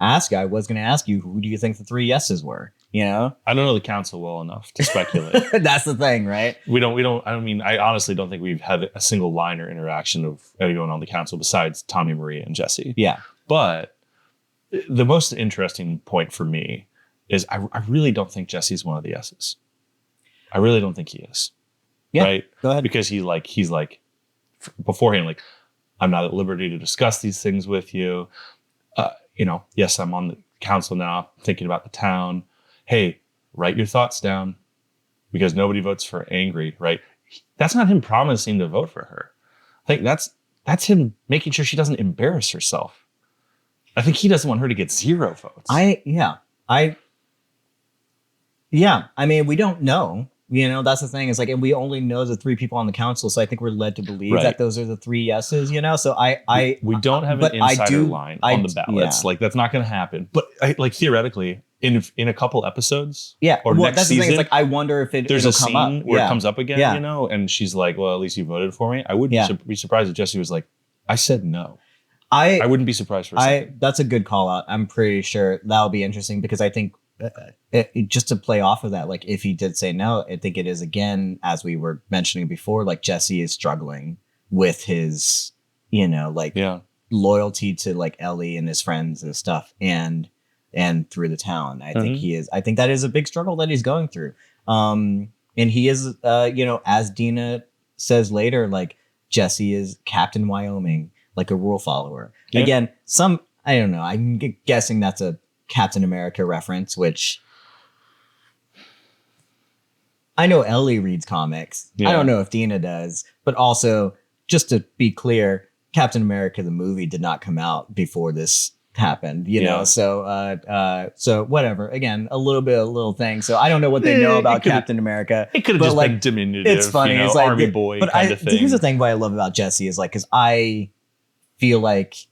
ask, I was going to ask you, who do you think the 3 yeses were? You know? I don't know the council well enough to speculate. That's the thing, right? I honestly don't think we've had a single line or interaction of anyone on the council besides Tommy, Maria, and Jesse. Yeah. But the most interesting point for me is I really don't think Jesse's one of the yeses. I really don't think he is. Yeah. Right? Go ahead. Because he's like beforehand, like, I'm not at liberty to discuss these things with you. You know, yes, I'm on the council now, thinking about the town. Hey, write your thoughts down because nobody votes for angry, right? That's not him promising to vote for her. I think that's him making sure she doesn't embarrass herself. I think he doesn't want her to get 0 votes. I mean, we don't know. You know, that's the thing. Is like, and we only know the 3 people on the council, so I think we're led to believe Right. that those are the 3 yeses. You know, so we don't have but an I insider do- line I- on the ballots. yeah. Like, that's not going to happen. But like theoretically, in a couple episodes, yeah. or Well, next that's the thing. season, It's like, I wonder if there's it'll a come up. scene where Yeah. it comes up again, Yeah. you know, and she's like, "Well, at least you voted for me." I wouldn't Yeah. be surprised if Jesse was like, "I said no." I I wouldn't be surprised for a second. that's a good call out. I'm pretty sure that'll be interesting because I think just to play off of that, like if he did say no, I think it is again, as we were mentioning before, like Jesse is struggling with his, you know, like Yeah. loyalty to like Ellie and his friends and stuff and through the town. I think he is. I think that is a big struggle that he's going through. And he is, you know, as Dina says later, like Jesse is Captain Wyoming, like a rule follower. Yeah. Again, I don't know. I'm guessing that's a Captain America reference, which I know Ellie reads comics. Yeah. I don't know if Dina does, but also just to be clear, Captain America the movie did not come out before this happened, you know. So whatever. Again, a little thing. So I don't know what they know It about could've- Captain America. It could have but just like, been diminutive. it's funny. You know, It's like army boy but kind of thing. Here's the thing. What I love about Jesse is like, because I feel like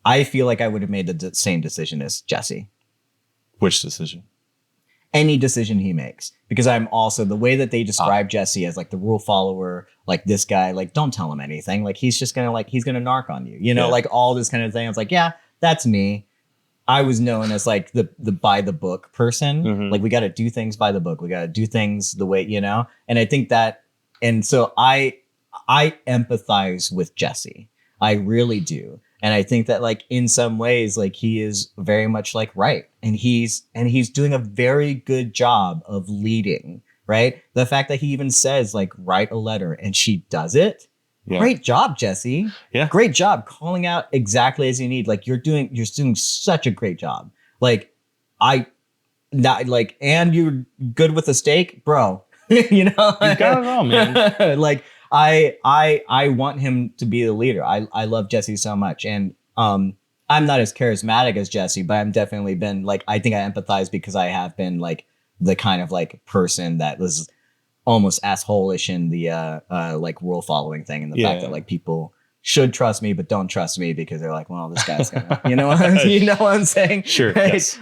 I would have made the same decision as Jesse. Which decision? Any decision he makes, because I'm also the way that they describe Jesse as like the rule follower, like this guy, like don't tell him anything, like he's just gonna he's gonna narc on you, you know, Yeah. like all this kind of thing. I was like, yeah, that's me. I was known as like the by the book person. Mhm. Like we got to do things by the book. We got to do things the way, you know. And I think that, and so I empathize with Jesse. I really do. And I think that like in some ways, like he is very much like right. And he's doing a very good job of leading, right? The fact that he even says like, write a letter and she does it. Yeah. Great job, Jesse. Yeah. Great job calling out exactly as you need. Like you're doing such a great job. Like and you're good with the steak, bro. You know, You got it all, man. Like I want him to be the leader. I love Jesse so much. And I'm not as charismatic as Jesse, but I'm definitely been like, I think I empathize because I have been like the kind of like person that was almost asshole-ish in the like rule following thing, and the fact that like people should trust me but don't trust me because they're like, well, this guy's gonna you know what I'm saying? Sure. Right? Yes.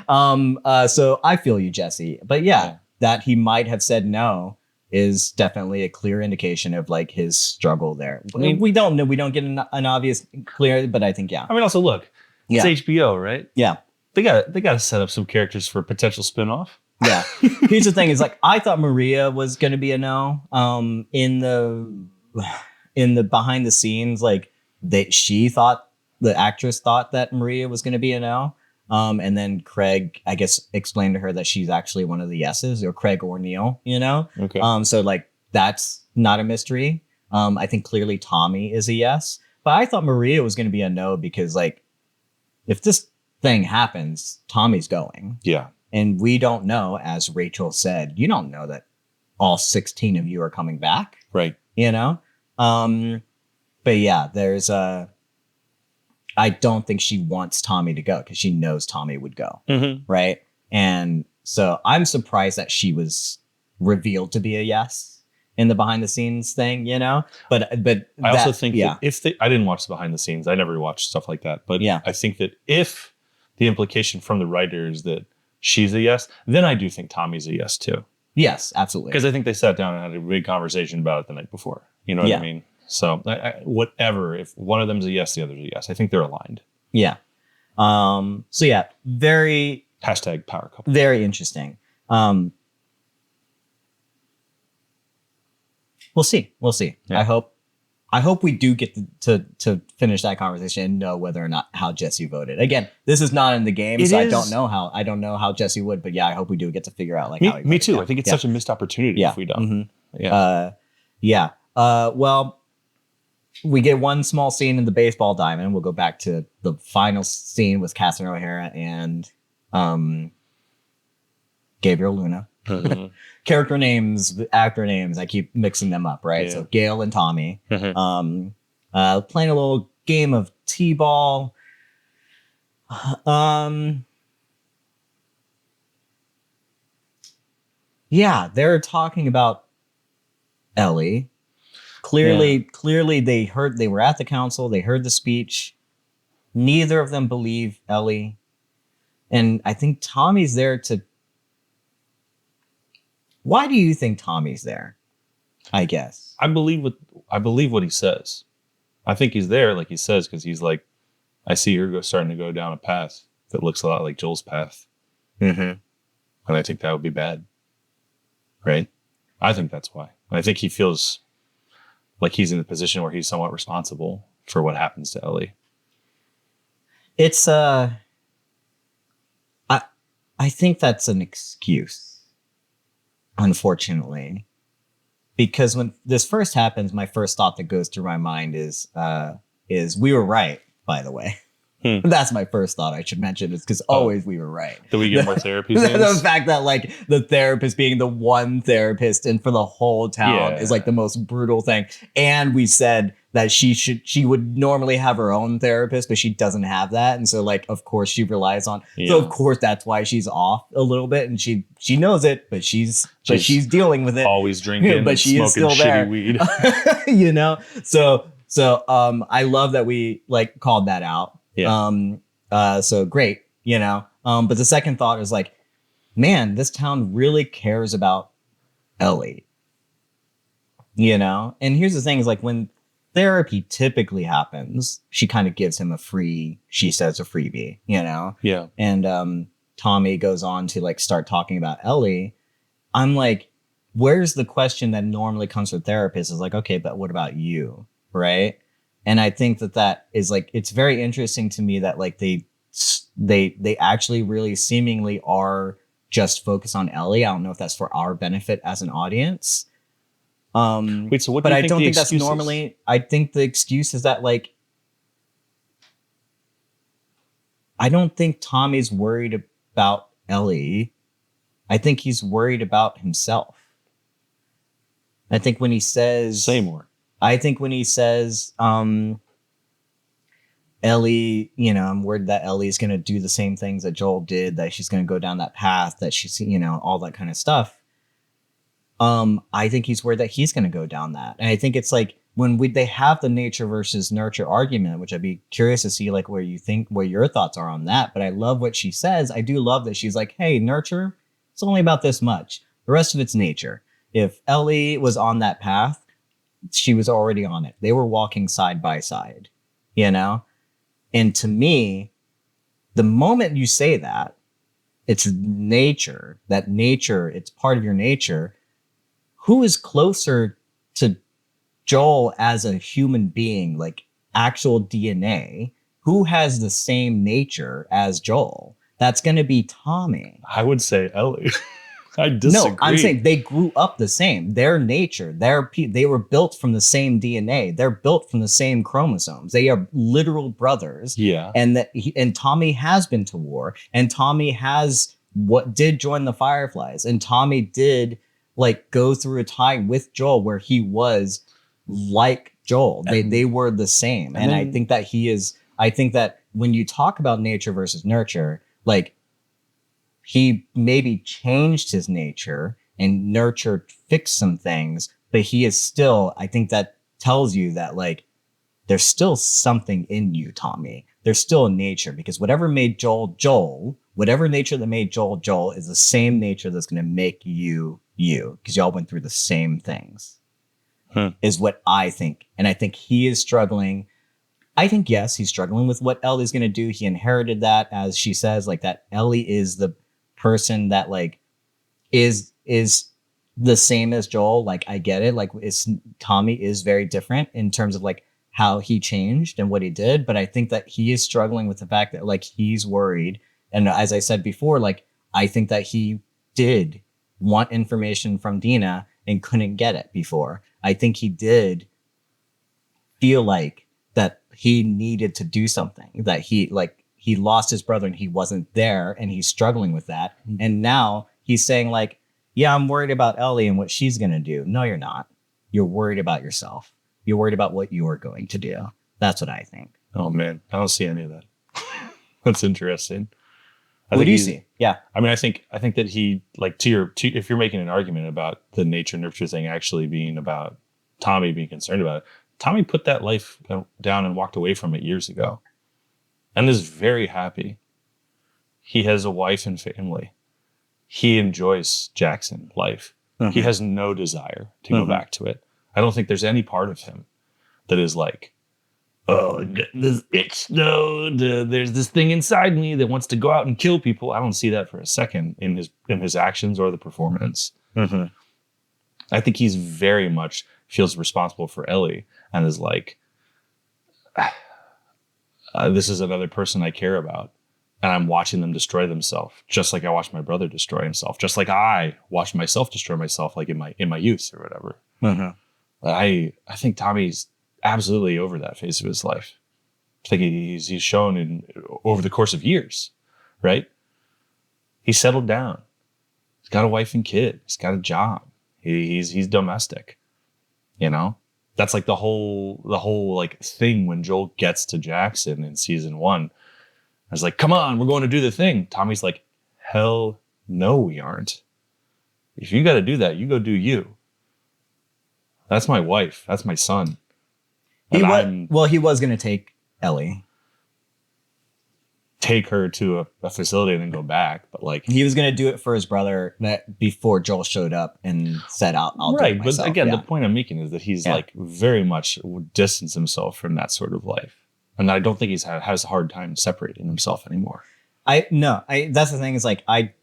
So I feel you, Jesse. But yeah, that he might have said no is definitely a clear indication of like his struggle there. I mean, we don't know, we don't get an obvious clear, but I think I mean, also look, it's HBO, right? Yeah. They got to set up some characters for a potential spinoff. Yeah. Here's the thing is like, I thought Maria was going to be a no. In the behind the scenes, like the actress thought that Maria was going to be a no. And then Craig, I guess, explained to her that she's actually one of the yeses, or Craig or Neil, you know? Okay. So like, that's not a mystery. I think clearly Tommy is a yes, but I thought Maria was going to be a no because like, if this thing happens, Tommy's going. Yeah. And we don't know, as Rachel said, you don't know that all 16 of you are coming back. Right. You know? But yeah, there's I don't think she wants Tommy to go because she knows Tommy would go. Mm-hmm. Right. And so I'm surprised that she was revealed to be a yes in the behind the scenes thing, you know? But I also think that if I didn't watch the behind the scenes, I never watched stuff like that. But I think that if the implication from the writer is that she's a yes, then I do think Tommy's a yes too. Yes, absolutely. Because I think they sat down and had a big conversation about it the night before. You know what I mean? So whatever, if one of them's a yes, the other's a yes. I think they're aligned. Yeah. So yeah, very #power couple. Very interesting. We'll see. Yeah. I hope we do get to finish that conversation and know whether or not how Jesse voted. Again, this is not in the game, so I don't know how Jesse would, but yeah, I hope we do get to figure out like how he voted. Me too. I think it's such a missed opportunity if we don't. Mm-hmm. Well, we get one small scene in the baseball diamond. We'll go back to the final scene with Catherine O'Hara and Gabriel Luna. Mm-hmm. Character names, actor names, I keep mixing them up, right? Yeah. So Gail and Tommy. Mm-hmm. Playing a little game of t-ball. Yeah, they're talking about Ellie. Clearly they were at the council, they heard the speech. Neither of them believe Ellie. And I think Tommy's there to... Why do you think Tommy's there? I guess. I believe what he says. I think he's there, like he says, because he's like, I see her starting to go down a path that looks a lot like Joel's path. Mm-hmm. And I think that would be bad. Right? I think that's why. And I think he feels like he's in the position where he's somewhat responsible for what happens to Ellie. It's I think that's an excuse, unfortunately. Because when this first happens, my first thought that goes through my mind is we were right, by the way. That's my first thought I should mention, is because always we were right. That we get more therapy The fact that like the therapist being the one therapist and for the whole town is like the most brutal thing. And we said that she would normally have her own therapist, but she doesn't have that. And so like, of course she relies on, so of course that's why she's off a little bit, and she knows it, but she's dealing with it. Always drinking, but she is smoking still there. shitty weed. You know? So I love that we like called that out. Yeah. So great, you know. But the second thought is like, man, this town really cares about Ellie. You know? And here's the thing is like, when therapy typically happens, she kind of gives him a freebie, you know? Yeah. And Tommy goes on to like start talking about Ellie. I'm like, where's the question that normally comes from therapists is like, okay, but what about you? Right? And I think that is like, it's very interesting to me that like they actually really seemingly are just focused on Ellie. I don't know if that's for our benefit as an audience. Wait, so what do but you I think don't the think that's excuse is? normally, I think the excuse is that like, I don't think Tommy's worried about Ellie. I think he's worried about himself. I think when he says, Say more. I think when he says, Ellie, you know, I'm worried that Ellie's going to do the same things that Joel did, that she's going to go down that path, that she's, you know, all that kind of stuff. I think he's worried that he's going to go down that. And I think it's like when they have the nature versus nurture argument, which I'd be curious to see like where your thoughts are on that. But I love what she says. I do love that she's like, hey, nurture, it's only about this much. The rest of it's nature. If Ellie was on that path, she was already on it. They were walking side by side, you know? And to me, the moment you say that, it's nature, it's part of your nature. Who is closer to Joel as a human being, like actual DNA? Who has the same nature as Joel? That's going to be Tommy. I would say Ellie. I disagree. No, I'm saying they grew up the same. Their nature, they were built from the same DNA. They're built from the same chromosomes. They are literal brothers. Yeah. And Tommy has been to war, and Tommy did join the Fireflies, and Tommy did like go through a time with Joel where he was like Joel. They were the same. And I think that when you talk about nature versus nurture, like, he maybe changed his nature and nurture fixed some things, but he is still, I think that tells you that like, there's still something in you, Tommy. There's still a nature, because whatever made Joel, whatever nature that made Joel is the same nature that's going to make you, because y'all went through the same things, is what I think. And I think he is struggling. I think, yes, he's struggling with what Ellie's going to do. He inherited that, as she says, like that Ellie is the person that like is the same as Joel. Like, I get it. Like, Tommy is very different in terms of like how he changed and what he did. But I think that he is struggling with the fact that like he's worried. And as I said before, like, I think that he did want information from Dina and couldn't get it before. I think he did feel like that he needed to do something, that he lost his brother and he wasn't there, and he's struggling with that. And now he's saying like, yeah, I'm worried about Ellie and what she's going to do. No, you're not. You're worried about yourself. You're worried about what you're going to do. That's what I think. Oh man, I don't see any of that. That's interesting. What do you see? Yeah. I mean, I think that he, like, if you're making an argument about the nature nurture thing actually being about Tommy being concerned about it, Tommy put that life down and walked away from it years ago, and is very happy. He has a wife and family. He enjoys Jackson life. He has no desire to go back to it. I don't think there's any part of him that is like, oh, this itch, no, there's this thing inside me that wants to go out and kill people. I don't see that for a second in his actions or the performance. I think he's very much feels responsible for Ellie and is like, this is another person I care about, and I'm watching them destroy themselves, just like I watched my brother destroy himself, just like I watched myself destroy myself, like in my youth or whatever. But I think Tommy's absolutely over that phase of his life. I think he's shown over the course of years, right? He's settled down. He's got a wife and kid. He's got a job. He's domestic. You know, that's like the whole like thing when Joel gets to Jackson in season 1. I was like, come on, we're going to do the thing. Tommy's like, hell no, we aren't. If you got to do that, you go do you. That's my wife. That's my son. He was going to take Ellie. Take her to a facility and then go back. But like, he was going to do it for his brother before Joel showed up and said, I'll do it myself. But again, the point I'm making is that he's like very much distanced himself from that sort of life. And I don't think has a hard time separating himself anymore. That's the thing is like, I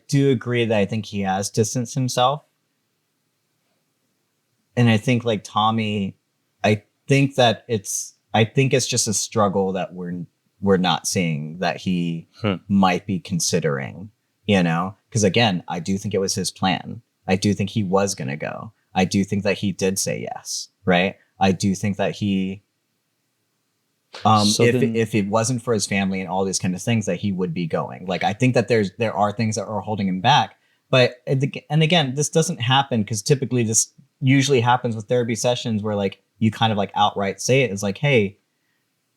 do agree that I think he has distanced himself. And I think like Tommy, I think that it's I think it's just a struggle that we're not seeing that he might be considering, you know? Because again, I do think it was his plan. I do think he was going to go. I do think that he did say yes, right? I do think that he, if it wasn't for his family and all these kind of things, that he would be going. Like, I think that there are things that are holding him back. But, and again, this doesn't happen because typically this usually happens with therapy sessions where like you kind of like outright say it. It's like, hey,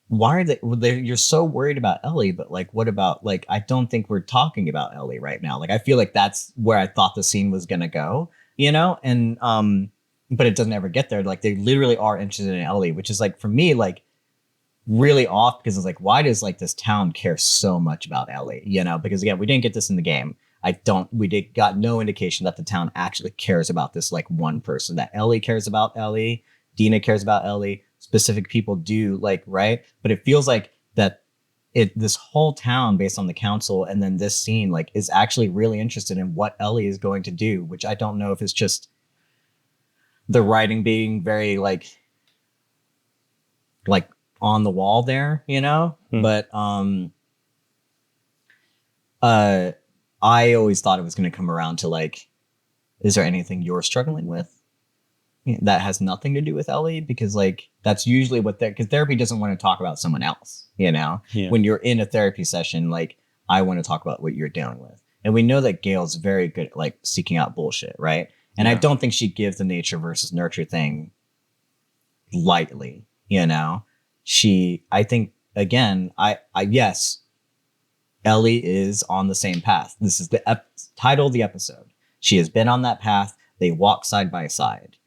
why are you're so worried about Ellie, but like, what about like, I don't think we're talking about Ellie right now. Like, I feel like that's where I thought the scene was going to go, you know? And, but it doesn't ever get there. Like, they literally are interested in Ellie, which is like, for me, like really off, because it's like, why does like this town care so much about Ellie? You know, because again, we didn't get this in the game. Got no indication that the town actually cares about this like one person, that Ellie cares about Ellie, Dina cares about Ellie, specific people do, like, right? But it feels like that this whole town based on the council and then this scene like is actually really interested in what Ellie is going to do, which I don't know if it's just the writing being very like on the wall there, you know? But I always thought it was going to come around to like, is there anything you're struggling with that has nothing to do with Ellie? Because like, that's usually because therapy doesn't want to talk about someone else, you know? Yeah. When you're in a therapy session, like, I want to talk about what you're dealing with. And we know that Gail's very good at like seeking out bullshit, right? And I don't think she gives the nature versus nurture thing lightly, you know? I think, again, yes, Ellie is on the same path. This is the title of the episode. She has been on that path. They walk side by side.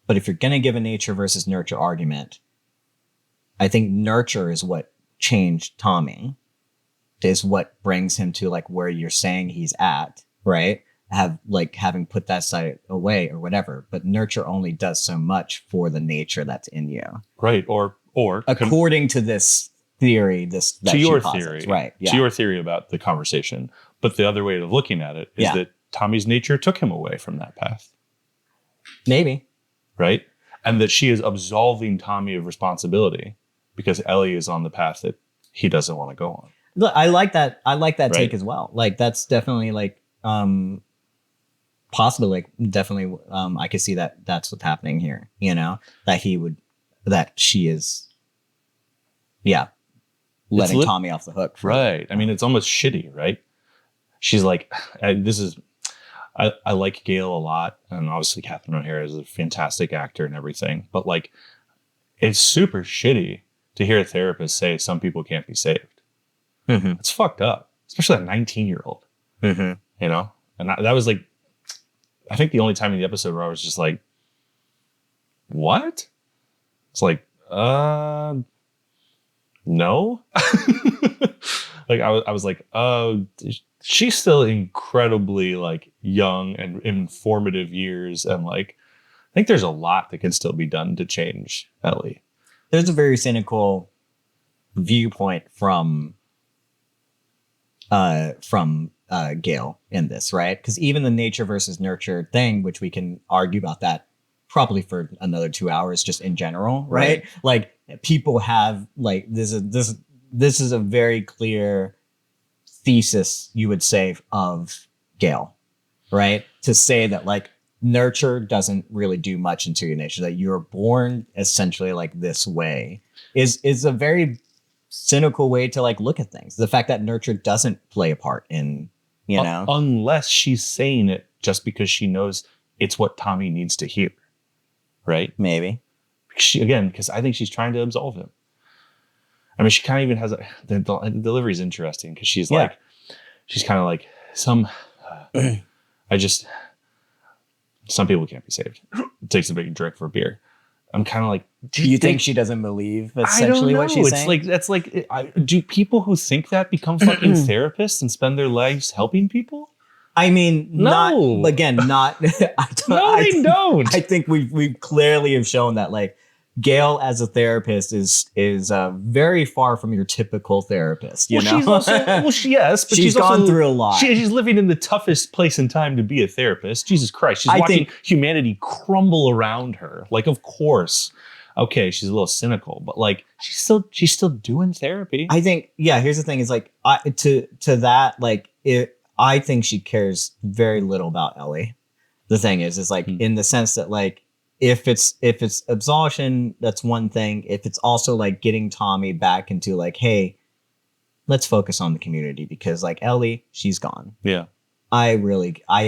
But if you're going to give a nature versus nurture argument, I think nurture is what changed Tommy, is what brings him to like where you're saying he's at, right? Having put that side away or whatever. But nurture only does so much for the nature that's in you. Right. Or according to this theory, to your theory, right? Yeah. To your theory about the conversation. But the other way of looking at it is that Tommy's nature took him away from that path. Maybe. Right? And that she is absolving Tommy of responsibility because Ellie is on the path that he doesn't want to go on. Look, I like that Right. take as well. Like, that's definitely like possibly like definitely I could see that that's what's happening here, you know? That she is letting Tommy off the hook. Right. I mean, it's almost shitty, right? She's like, I like Gail a lot. And obviously Catherine O'Hara is a fantastic actor and everything. But like, it's super shitty to hear a therapist say some people can't be saved. Mm-hmm. It's fucked up, especially a 19-year-old, you know? And that was like, I think the only time in the episode where I was just like, what? It's like, no. Like I was like, she's still incredibly like young and in formative years, and like I think there's a lot that can still be done to change Ellie. There's a very cynical viewpoint from Gail in this, right? Because even the nature versus nurture thing, which we can argue about that probably for another 2 hours just in general, right? Like, people have like this is a very clear thesis, you would say, of Gail, right? To say that like nurture doesn't really do much into your nature, that you're born essentially like this way is a very cynical way to like look at things. The fact that nurture doesn't play a part in, you know, unless she's saying it just because she knows it's what Tommy needs to hear, right? Maybe. Because I think she's trying to absolve him. I mean, she kind of even has the delivery is interesting because she's like, she's kind of like some people can't be saved. It takes a big drink for a beer. I'm kind of like, do you think she doesn't believe essentially what she's saying? Like, that's like, do people who think that become fucking therapists and spend their lives helping people? I mean, no. Not again, not. They don't. I think we clearly have shown that like Gail as a therapist is very far from your typical therapist. You know, she's also yes, but she's gone through a lot. She's living in the toughest place and time to be a therapist. Jesus Christ, she's watching humanity crumble around her. Like, of course, okay, she's a little cynical, but like she's still doing therapy. I think, here's the thing is like, to that, like I think she cares very little about Ellie. The thing is like in the sense that like, if it's absolution, that's one thing. If it's also like getting Tommy back into like, hey, let's focus on the community, because like Ellie, she's gone. Yeah. I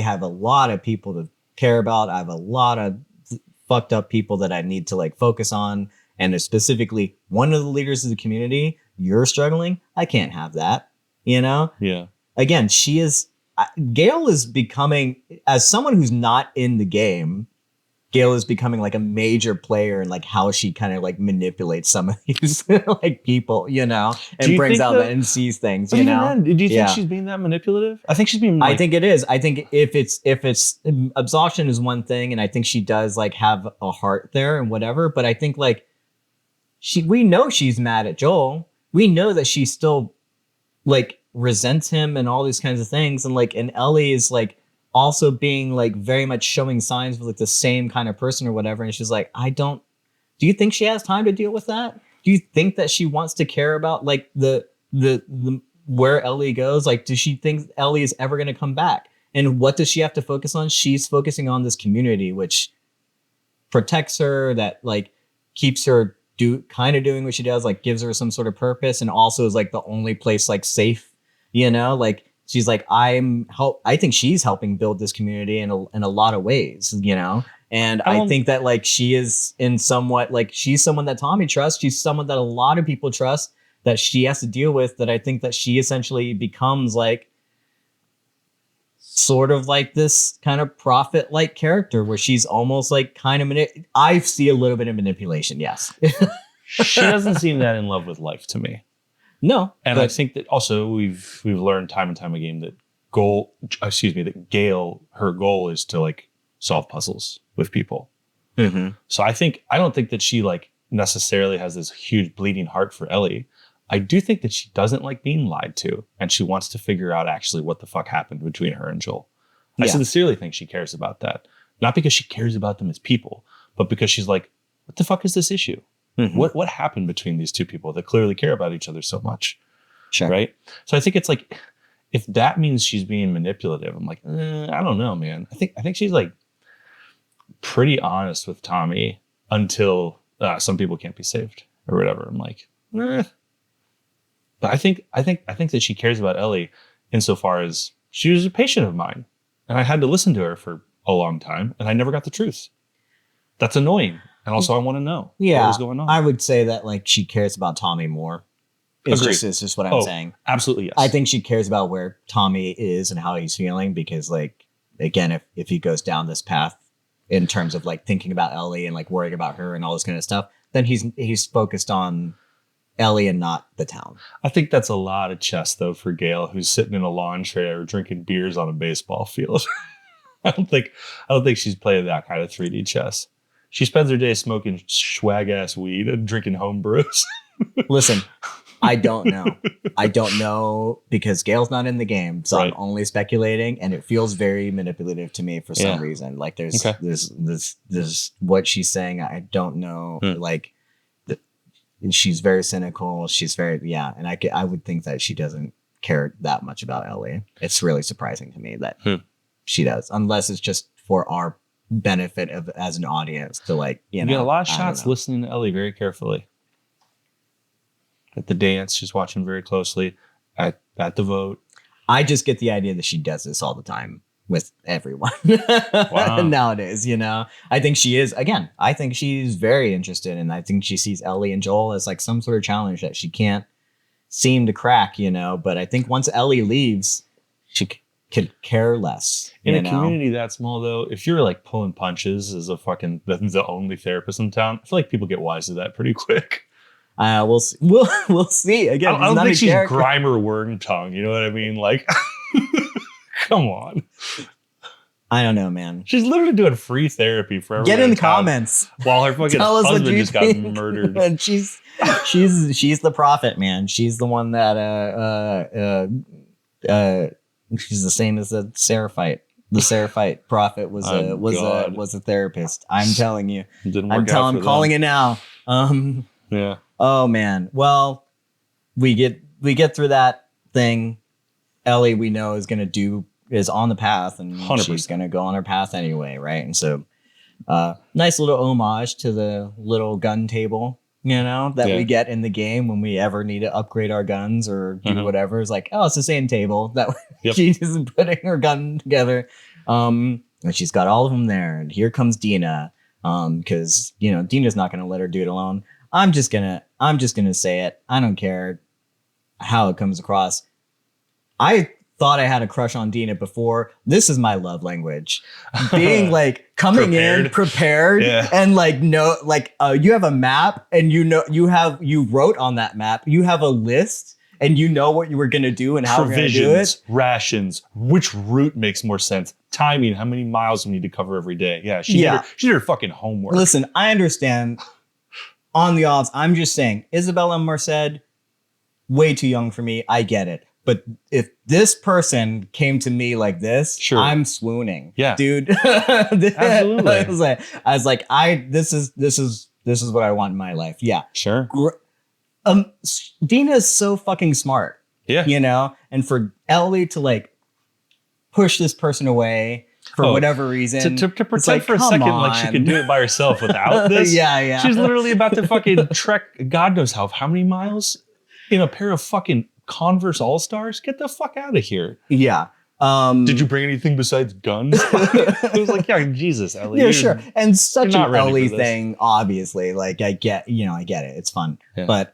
have a lot of people to care about. I have a lot of fucked up people that I need to like focus on. And specifically one of the leaders of the community, you're struggling. I can't have that, you know? Yeah. Again, Gale is becoming, as someone who's not in the game, Gale is becoming like a major player in like how she kind of like manipulates some of these like people, you know, and brings out and sees things, you know. Then, do you think she's being that manipulative? I think she's being. I think it is. I think if it's absorption is one thing, and I think she does like have a heart there and whatever. But I think like we know she's mad at Joel. We know that she still like resents him and all these kinds of things, and Ellie is like also being like very much showing signs of like the same kind of person or whatever. And she's like, do you think she has time to deal with that? Do you think that she wants to care about like the where Ellie goes? Like, does she think Ellie is ever going to come back? And what does she have to focus on? She's focusing on this community, which protects her, that like keeps her doing what she does, like gives her some sort of purpose, and also is like the only place like safe, you know, like she's like, I think she's helping build this community in a lot of ways, you know? And I think that like she is in somewhat like, she's someone that Tommy trusts. She's someone that a lot of people trust, that she has to deal with, that I think that she essentially becomes like sort of like this kind of prophet-like character where she's almost like kind of, I see a little bit of manipulation. Yes. She doesn't seem that in love with life to me. No, and I think that also we've learned time and time again that Gale, her goal is to like solve puzzles with people. Mm-hmm. So I don't think that she like necessarily has this huge bleeding heart for Ellie. I do think that she doesn't like being lied to, and she wants to figure out actually what the fuck happened between her and Joel. I sincerely think she cares about that, not because she cares about them as people, but because she's like, what the fuck is this issue? Mm-hmm. What happened between these two people that clearly care about each other so much? Sure. Right? So I think it's like, if that means she's being manipulative, I'm like, I don't know, man. I think she's like pretty honest with Tommy until some people can't be saved or whatever. I'm like, But I think that she cares about Ellie insofar as she was a patient of mine, and I had to listen to her for a long time, and I never got the truth. That's annoying. And also, I want to know what was going on. I would say that like she cares about Tommy more. It's just what I'm saying. Absolutely, yes. I think she cares about where Tommy is and how he's feeling, because like, again, if he goes down this path in terms of like thinking about Ellie and like worrying about her and all this kind of stuff, then he's focused on Ellie and not the town. I think that's a lot of chess though for Gale, who's sitting in a lawn chair drinking beers on a baseball field. I don't think she's playing that kind of 3D chess. She spends her day smoking swag ass weed and drinking home brews. Listen, I don't know because Gale's not in the game, so right. I'm only speculating, and it feels very manipulative to me for some reason. Like there's what she's saying. I don't know. Like she's very cynical. She's very and I would think that she doesn't care that much about Ellie. It's really surprising to me that she does, unless it's just for our benefit of as an audience to like, you get a lot of shots listening to Ellie very carefully at the dance. She's watching very closely at the vote. I just get the idea that she does this all the time with everyone nowadays, you know. I think she is, again, I think she's very interested, and I think she sees Ellie and Joel as like some sort of challenge that she can't seem to crack, you know. But I think once Ellie leaves, she could care less. In a community that small, though, if you're like pulling punches as a fucking the only therapist in town, I feel like people get wise to that pretty quick. We'll see. We'll see. Again, I don't think she's Grimer Worm Tongue. You know what I mean? Like, come on. I don't know, man. She's literally doing free therapy for everyone. Get in the comments while her fucking husband just got murdered. And she's the prophet, man. She's the one that she's the same as the Seraphite. The Seraphite prophet was a therapist. I'm telling you. Didn't work out for calling them. it now. Yeah. Oh man. Well, we get through that thing. Ellie, we know, is on the path, and 100%. she's gonna go on her path anyway, right? And so, nice little homage to the little gun table, that we get in the game when we ever need to upgrade our guns or do whatever. It's like, oh, it's the same table that she's putting her gun together. And she's got all of them there. And here comes Dina, because Dina's not gonna let her do it alone. I'm just gonna say it. I don't care how it comes across. I thought I had a crush on Dina before. This is my love language. Being like coming in prepared and you have a map and you wrote on that map. You have a list and you know what you were going to do and how you're going to do it. Rations, which route makes more sense, timing, how many miles we need to cover every day. Yeah, she did her fucking homework. Listen, I understand on the odds. I'm just saying, Isabella Merced, way too young for me. I get it. But if this person came to me like this, I'm swooning. Yeah, dude. Absolutely. I was like, this is what I want in my life. Yeah, sure. Dina is so fucking smart. Yeah, and for Ellie to like push this person away for whatever reason, to pretend for a second like she could do it by herself without this. Yeah. She's literally about to fucking trek God knows how many miles in a pair of fucking Converse All-Stars? Get the fuck out of here. Yeah. Did you bring anything besides guns? It was like, yeah, Jesus, Ellie. Yeah, sure. And such an Ellie thing, obviously. Like, I get it. It's fun. Yeah. But,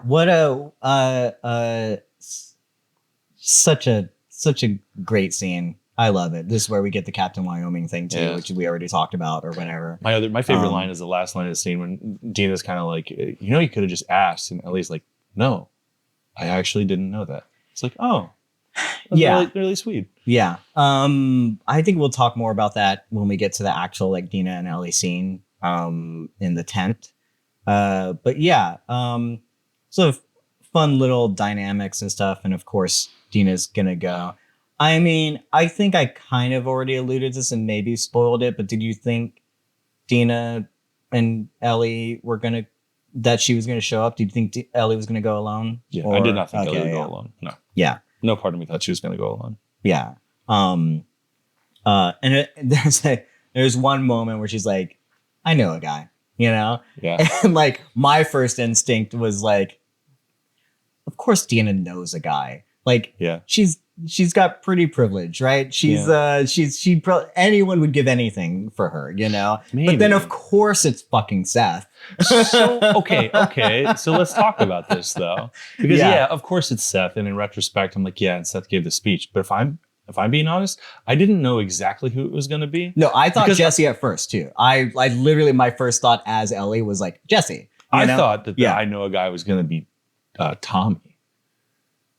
what such a great scene. I love it. This is where we get the Captain Wyoming thing too, which we already talked about or whatever. My favorite line is the last line of the scene when Dina's kind of like, you could have just asked, and Ellie's like, no, I actually didn't know that. It's like, oh, really, really sweet. Yeah. I think we'll talk more about that when we get to the actual like Dina and Ellie scene in the tent. But yeah, sort of fun little dynamics and stuff. And of course, Dina's gonna go. I mean, I think I kind of already alluded to this and maybe spoiled it, but did you think Dina and Ellie were that she was going to show up? Did you think Ellie was going to go alone? Yeah, I did not think Ellie would go alone. No. Yeah. No part of me thought she was going to go alone. Yeah. There's one moment where she's like, I know a guy, Yeah. And like my first instinct was like, of course Dina knows a guy. Like, she's got pretty privilege, right? Anyone would give anything for her, Maybe. But then of course it's fucking Seth. So okay. So let's talk about this though, because of course it's Seth, and in retrospect, I'm like, and Seth gave the speech. But if I'm being honest, I didn't know exactly who it was going to be. No, I thought Jesse at first too. I literally my first thought as Ellie was like Jesse. I thought that I know a guy was going to be Tommy.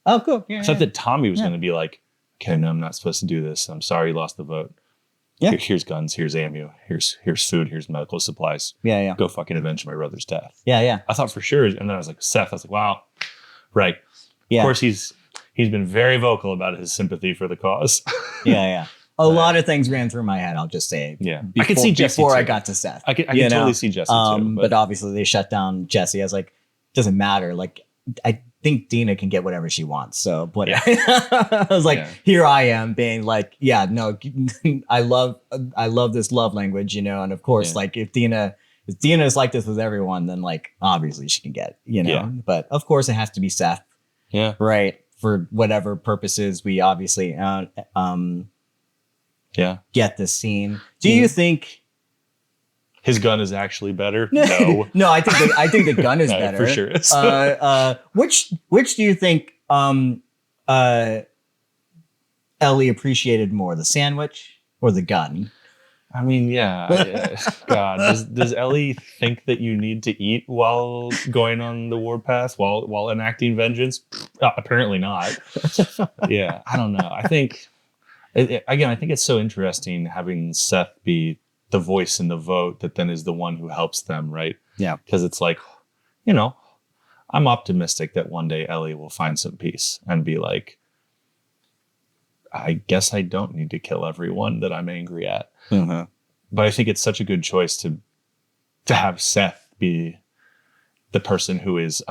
Oh, cool. Yeah, I thought that Tommy was going to be like, okay, no, I'm not supposed to do this. I'm sorry, you lost the vote. Yeah. Here's guns. Here's ammo. Here's food. Here's medical supplies. Yeah. Go fucking avenge my brother's death. Yeah. I thought for sure. And then I was like, Seth, I was like, wow. Right. Yeah. Of course, he's been very vocal about his sympathy for the cause. Yeah. A lot of things ran through my head, I'll just say. Yeah. I could see Jesse before too. I got to Seth. I could totally see Jesse too. But obviously they shut down Jesse. I was like, doesn't matter. Like, I think Dina can get whatever she wants. So, but I was like, here I am being like, no, I love this love language, and of course, like if Dina is like this with everyone, then like, obviously she can get, but of course it has to be Seth. Yeah. Right. For whatever purposes we obviously, get this scene. Do you think his gun is actually better? No. No, I think the gun is better. For sure is. Which do you think Ellie appreciated more, the sandwich or the gun? I mean, God, does Ellie think that you need to eat while going on the warpath, while enacting vengeance? Apparently not. Yeah, I don't know. I think, I think it's so interesting having Seth be the voice in the vote that then is the one who helps them, right? Yeah. Because it's like, I'm optimistic that one day Ellie will find some peace and be like, I guess I don't need to kill everyone that I'm angry at. Mm-hmm. But I think it's such a good choice to have Seth be the person who is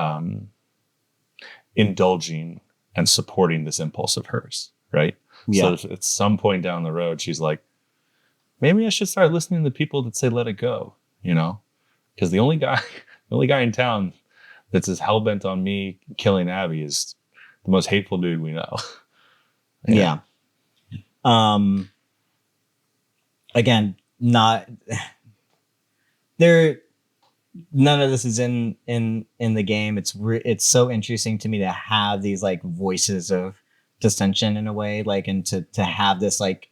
indulging and supporting this impulse of hers, right? Yeah. So at some point down the road, she's like, maybe I should start listening to people that say let it go, you know? Because the only guy in town that's as hell-bent on me killing Abby is the most hateful dude we know. Yeah. Again, not there. None of this is in the game. It's so interesting to me to have these like voices of dissension in a way, like, and to have this like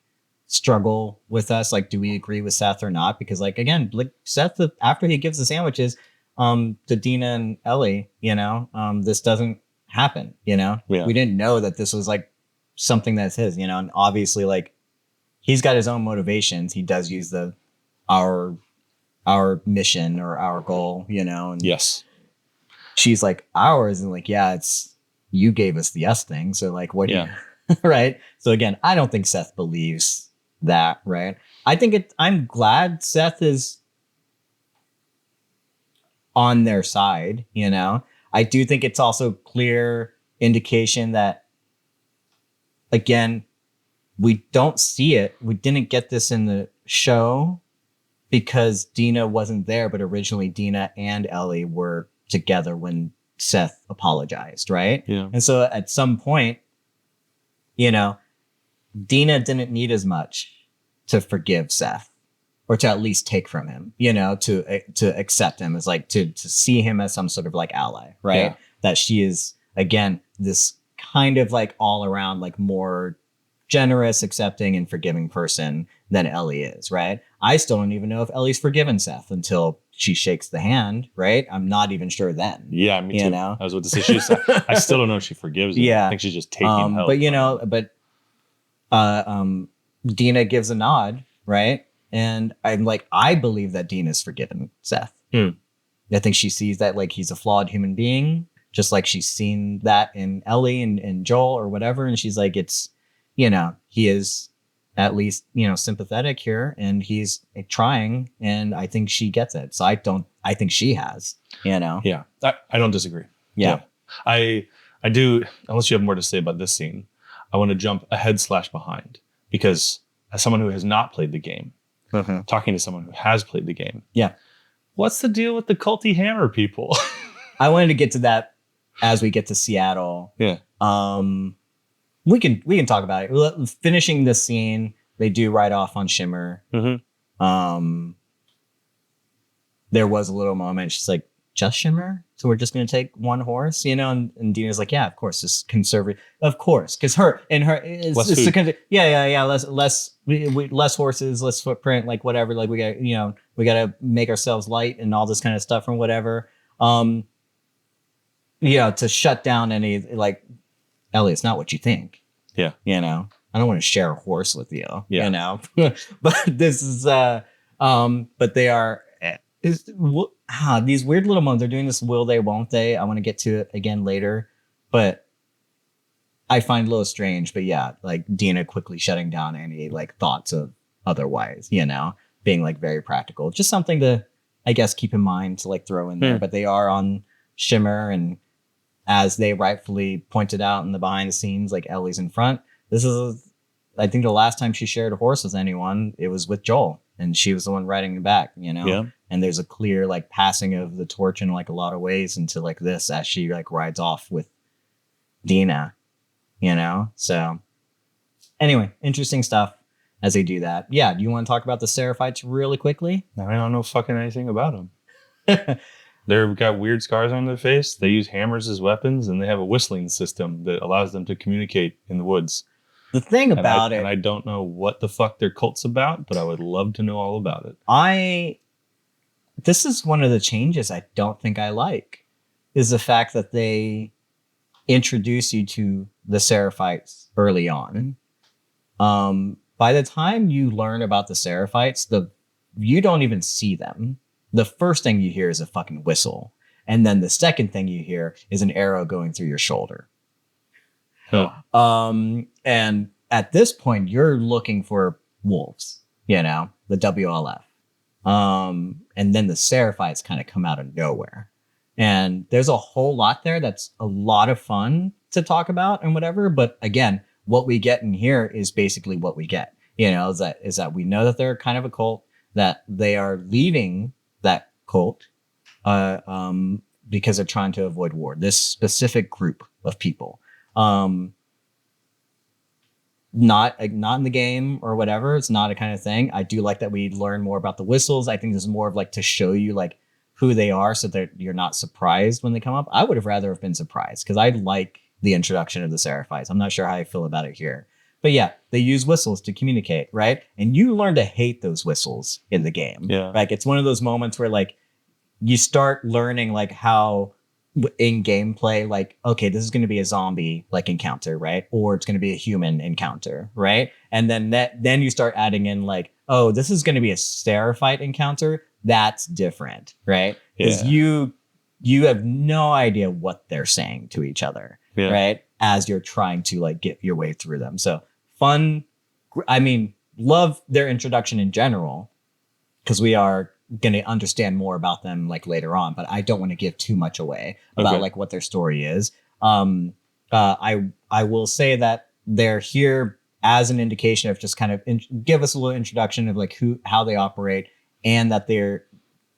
struggle with us. Like, do we agree with Seth or not? Because like, again, like Seth, after he gives the sandwiches to Dina and Ellie, you know, this doesn't happen, you know? Yeah. We didn't know that this was like something that's his, you know, and obviously like he's got his own motivations. He does use our mission or our goal, you know, and Yes. she's like ours, and like, yeah, it's you gave us the yes thing, so like what? Yeah. Right. So again, I don't think Seth believes that, right? I think I'm glad Seth is on their side, you know. I do think it's also clear indication that, again, we don't see it. We didn't get this in the show because Dina wasn't there, but originally Dina and Ellie were together when Seth apologized, right? Yeah. And so at some point, you know, Dina didn't need as much to forgive Seth, or to at least take from him, you know, to accept him as like, to see him as some sort of like ally, right? Yeah. That she is, again, this kind of like all around, like more generous, accepting, and forgiving person than Ellie is, right? I still don't even know if Ellie's forgiven Seth until she shakes the hand, right? I'm not even sure then. Yeah, me too. You know? I was about to say, I still don't know if she forgives him. Yeah. I think she's just taking help. But, you know, Dina gives a nod, right? And I'm like, I believe that Dina's forgiven Seth. I think she sees that like he's a flawed human being, just like she's seen that in Ellie and Joel or whatever. And she's like, it's, you know, he is at least, you know, sympathetic here, and he's trying, and I think she gets it. So I think she has, you know. Yeah, I don't disagree. Yeah. I do, unless you have more to say about this scene, I want to jump ahead / behind, because as someone who has not played the game, talking to someone who has played the game. Yeah. What's the deal with the culty hammer people? I wanted to get to that as we get to Seattle. Yeah. We can talk about it. Finishing this scene, they do ride off on Shimmer. There was a little moment. She's like, just Shimmer? So we're just going to take one horse, you know? And Dina's like, yeah, of course, just conservative. Of course. Because less horses, less footprint, like whatever. Like we got to make ourselves light and all this kind of stuff and whatever. You know, to shut down any, like, Ellie, it's not what you think. Yeah. You know, I don't want to share a horse with you, Yeah. you know, but this is, but they are, these weird little moments. They're doing this will they, won't they? I want to get to it again later, but I find a little strange. But yeah, like Dina quickly shutting down any like thoughts of otherwise, you know, being like very practical. Just something to, I guess, keep in mind to like throw in there. But they are on Shimmer, and as they rightfully pointed out in the behind the scenes, like Ellie's in front. This is, I think, the last time she shared a horse with anyone, it was with Joel, and she was the one riding it back, you know? Yeah. And there's a clear like passing of the torch in like a lot of ways into like this as she like rides off with Dina, you know? So anyway, interesting stuff as they do that. Yeah. Do you want to talk about the Seraphites really quickly? I don't know fucking anything about them. They've got weird scars on their face. They use hammers as weapons, and they have a whistling system that allows them to communicate in the woods. The thing about it, and I don't know what the fuck their cult's about, but I would love to know all about it. This is one of the changes I don't think I like, is the fact that they introduce you to the Seraphites early on. By the time you learn about the Seraphites, you don't even see them. The first thing you hear is a fucking whistle. And then the second thing you hear is an arrow going through your shoulder. Oh. And at this point, you're looking for wolves, you know, the WLF. And then the Seraphites kind of come out of nowhere. And there's a whole lot there that's a lot of fun to talk about and whatever. But again, what we get in here is basically what we get. Is that we know that they're kind of a cult, that they are leaving that cult because they're trying to avoid war. This specific group of people. Not in the game or whatever. It's not a kind of thing. I do like that we learn more about the whistles. I think this is more of like to show you like who they are so that you're not surprised when they come up. I would have rather have been surprised because I like the introduction of the Seraphites. I'm not sure how I feel about it here. But yeah, they use whistles to communicate, right? And you learn to hate those whistles in the game. Yeah. Like it's one of those moments where like you start learning like how in gameplay, like, okay, this is going to be a zombie like encounter, right? Or it's going to be a human encounter, right? And then you start adding in like, oh, this is going to be a Seraphite encounter. That's different, right? Because you have no idea what they're saying to each other, right? As you're trying to like get your way through them. So fun. I mean, love their introduction in general because we are going to understand more about them like later on, but I don't want to give too much away about like what their story is. I will say that they're here as an indication of just kind of give us a little introduction of like how they operate, and that they're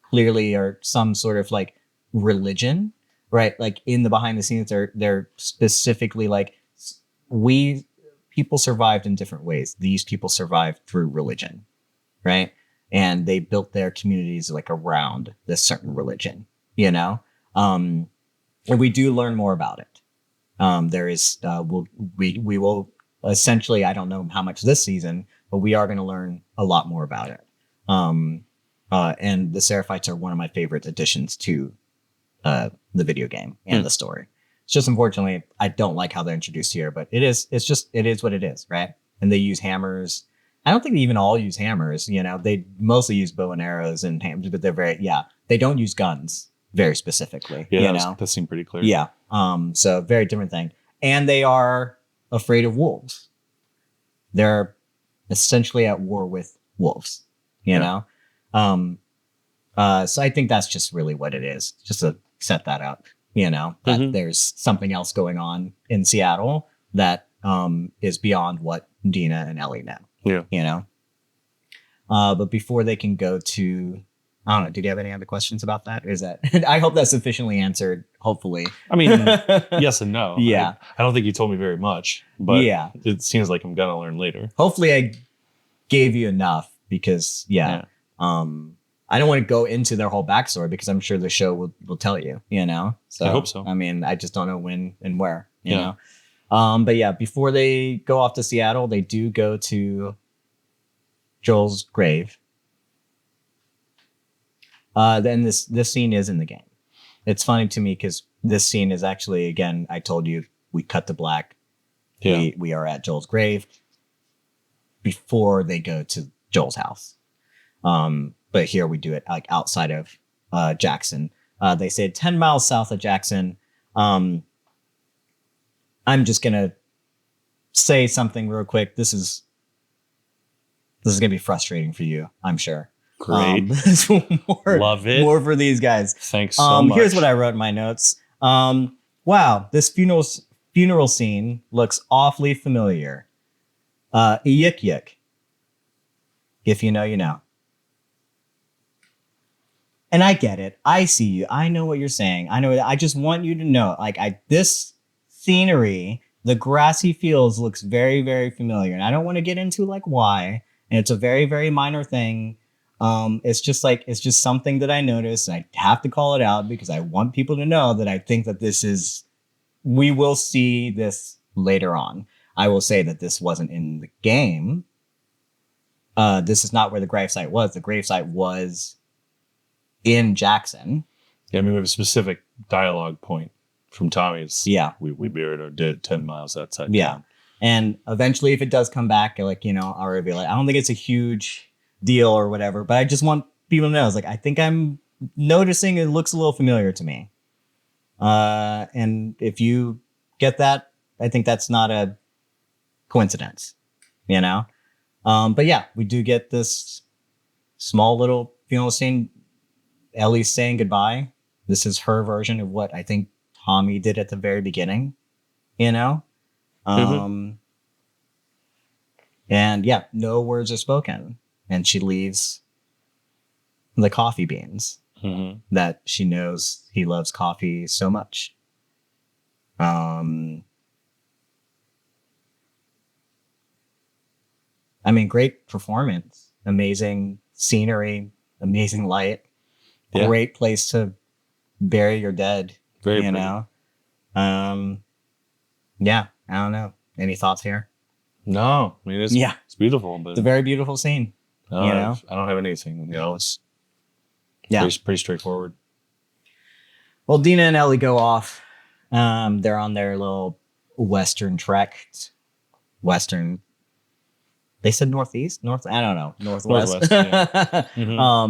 clearly are some sort of like religion, right? Like in the behind the scenes, they're specifically like people survived in different ways. These people survived through religion, right? And they built their communities like around this certain religion, and we do learn more about it. There is, we will essentially, I don't know how much this season, but we are going to learn a lot more about it. And the Seraphites are one of my favorite additions to the video game and the story. It's just unfortunately, I don't like how they're introduced here, but it is what it is, right? And they use hammers. I don't think they even all use hammers. They mostly use bow and arrows and hammers, but they don't use guns very specifically. Yeah, that seemed pretty clear. Yeah. So very different thing. And they are afraid of wolves. They're essentially at war with wolves, know? So I think that's just really what it is, just to set that up, that there's something else going on in Seattle that is beyond what Dina and Ellie know. Yeah. But before they can go to, I don't know, did you have any other questions about that? Or is that, I hope that's sufficiently answered, hopefully. I mean, yes and no. Yeah. I don't think you told me very much, but it seems like I'm going to learn later. Hopefully I gave you enough because, I don't want to go into their whole backstory because I'm sure the show will tell you, So I hope so. I mean, I just don't know when and where, you know? But yeah, before they go off to Seattle, they do go to Joel's grave. Then this scene is in the game. It's funny to me because this scene is actually, again, I told you, we cut to black. Yeah. We are at Joel's grave before they go to Joel's house. But here we do it like outside of Jackson. They said 10 miles south of Jackson. I'm just gonna say something real quick. This is gonna be frustrating for you, I'm sure. Great. Love it. More for these guys. Thanks so much. Here's what I wrote in my notes. Wow, this funeral scene looks awfully familiar. Yik yik. If you know, you know. And I get it. I see you. I know what you're saying. I know. I just want you to know, like, this scenery, the grassy fields looks very, very familiar. And I don't want to get into like why. And it's a very, very minor thing. It's just something that I noticed, and I have to call it out because I want people to know that I think that we will see this later on. I will say that this wasn't in the game. This is not where the gravesite was. The gravesite was in Jackson. Yeah, I mean, we have a specific dialogue point from Tommy's. Yeah. We buried our dead 10 miles outside. Yeah. Town. And eventually, if it does come back, like, I'll reveal it. I don't think it's a huge deal or whatever, but I just want people to know. It's like, I think I'm noticing it looks a little familiar to me. And if you get that, I think that's not a coincidence, But yeah, we do get this small little funeral scene, Ellie's saying goodbye. This is her version of what I think Tommy did at the very beginning, you know? And yeah, no words are spoken. And she leaves the coffee beans that she knows he loves coffee so much. I mean, great performance, amazing scenery, amazing light, great place to bury your dead. Very you pretty. know. Yeah, I don't know. Any thoughts here? No, I mean it's beautiful, but It's a very beautiful scene. I you don't know? have, I don't have anything. You know, it's Yeah. pretty straightforward. Well, Dina and Ellie go off. They're on their little western trek. Western. They said northeast, north. I don't know, northwest. Northwest, yeah.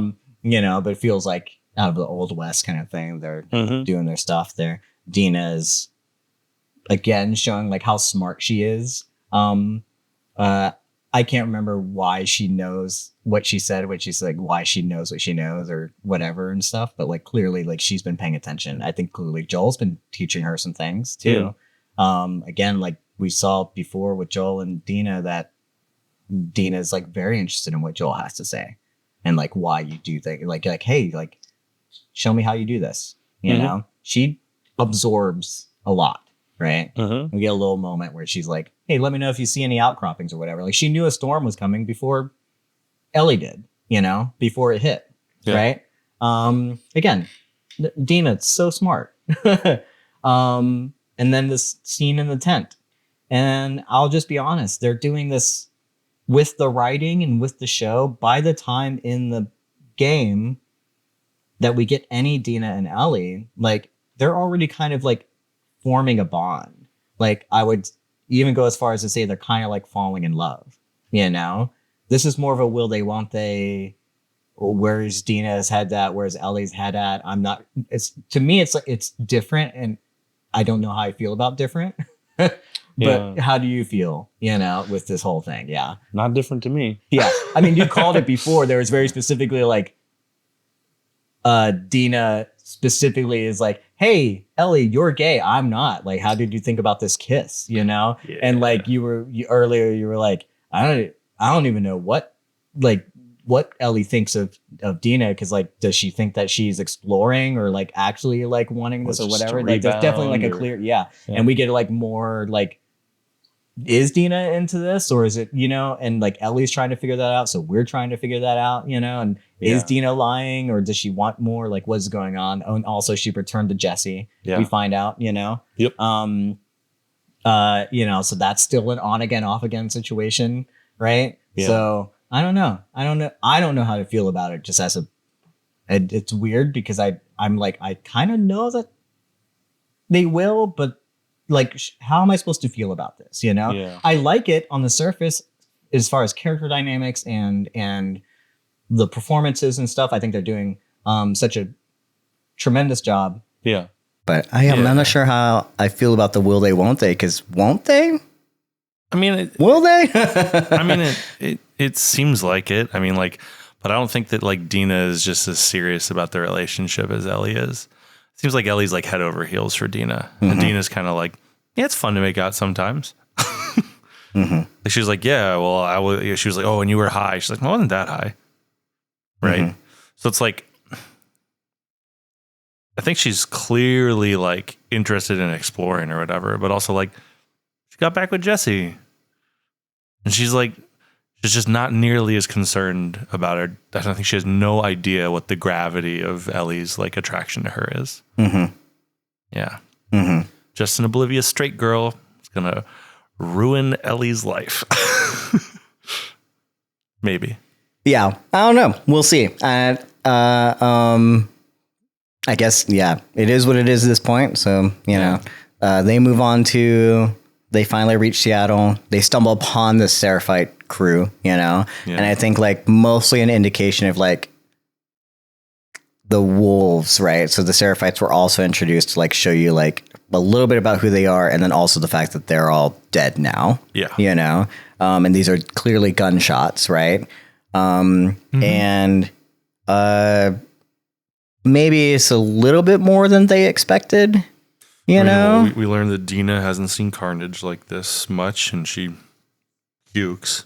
You know, but it feels like out of the old west kind of thing. They're doing their stuff there. Dina is again showing like how smart she is. I can't remember why she knows what she said, which is like why she knows what she knows or whatever and stuff. But like clearly, like she's been paying attention. I think clearly Joel's been teaching her some things too. Again, like we saw before with Joel and Dina, that Dina's like very interested in what Joel has to say and like why you do things. Like hey, like show me how you do this. You know, she absorbs a lot. Right. We get a little moment where she's like, hey, let me know if you see any outcroppings or whatever. Like she knew a storm was coming before Ellie did, you know, before it hit. Yeah. Right. Again, Dina's so smart. And then this scene in the tent. And I'll just be honest, they're doing this with the writing and with the show. By the time in the game that we get any Dina and Ellie, like they're already kind of like forming a bond. Like I would even go as far as to say they're kind of like falling in love, you know? This is more of a will they, won't they? Where's Dina's head at? Where's Ellie's head at? I'm not, it's, to me, it's like, it's different. And I don't know how I feel about different, but how do you feel, you know, with this whole thing? Yeah. Not different to me. Yeah. I mean, you called it before. There was very specifically like, Dina specifically is like, hey, Ellie, you're gay. I'm not. Like, how did you think about this kiss? You know? Yeah. And like earlier you were like, I don't even know what Ellie thinks of Dina. Cause like, does she think that she's exploring or like actually like wanting this or whatever? Like there's definitely like a clear, yeah. And we get like more like, is Dina into this or is it, you know, and like Ellie's trying to figure that out. So we're trying to figure that out, you know, and is Dina lying or does she want more? Like what's going on? And also she returned to Jesse. Yeah. We find out, you know, Yep. you know, so that's still an on again, off again situation. Right. Yeah. So I don't know how to feel about it. Just as it's weird because I'm like, I kind of know that they will, but like, how am I supposed to feel about this? You know, I like it on the surface as far as character dynamics and the performances and stuff. I think they're doing such a tremendous job. Yeah. But I'm not sure how I feel about the will they, won't they? Because won't they? I mean, Will they? I mean, it seems like it. I mean, like, but I don't think that like Dina is just as serious about the relationship as Ellie is. Seems like Ellie's like head over heels for Dina. And Dina's kind of like, yeah, it's fun to make out sometimes. Like she was like, yeah, well, she was like, oh, and you were high. She's like, well, I wasn't that high. Right. So it's like, I think she's clearly like interested in exploring or whatever, but also like she got back with Jesse and she's like, she's just not nearly as concerned about her. I don't think she has no idea what the gravity of Ellie's like attraction to her is. Yeah. Just an oblivious straight girl is going to ruin Ellie's life. Maybe. Yeah. I don't know. We'll see. I guess, yeah, it is what it is at this point. So, you know, they move on they finally reach Seattle. They stumble upon the Seraphite crew, you know, and I think like mostly an indication of like the wolves, right? So the Seraphites were also introduced to like show you like a little bit about who they are. And then also the fact that they're all dead now, you know, and these are clearly gunshots, right? And maybe it's a little bit more than they expected. We learned that Dina hasn't seen carnage like this much, and she pukes.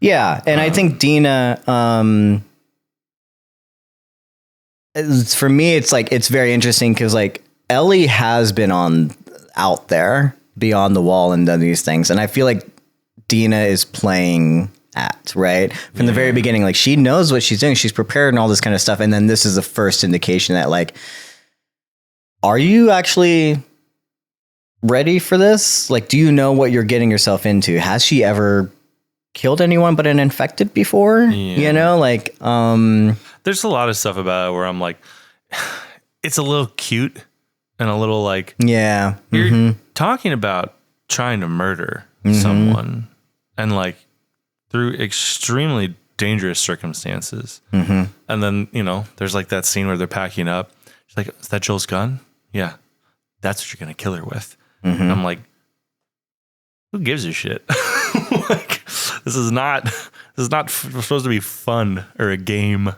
Yeah, and I think Dina, for me, it's very interesting because like Ellie has been out there beyond the wall and done these things, and I feel like Dina is playing right from the very beginning. Like she knows what she's doing, she's prepared and all this kind of stuff, and then this is the first indication that like, are you actually ready for this? Like, do you know what you're getting yourself into? Has she ever killed anyone but an infected before? Like there's a lot of stuff about it where I'm like, it's a little cute and a little like, you're talking about trying to murder someone and like through extremely dangerous circumstances. And then, there's like that scene where they're packing up. She's like, is that Joel's gun? Yeah. That's what you're going to kill her with. And I'm like, who gives a shit? Like, this is not supposed to be fun or a game.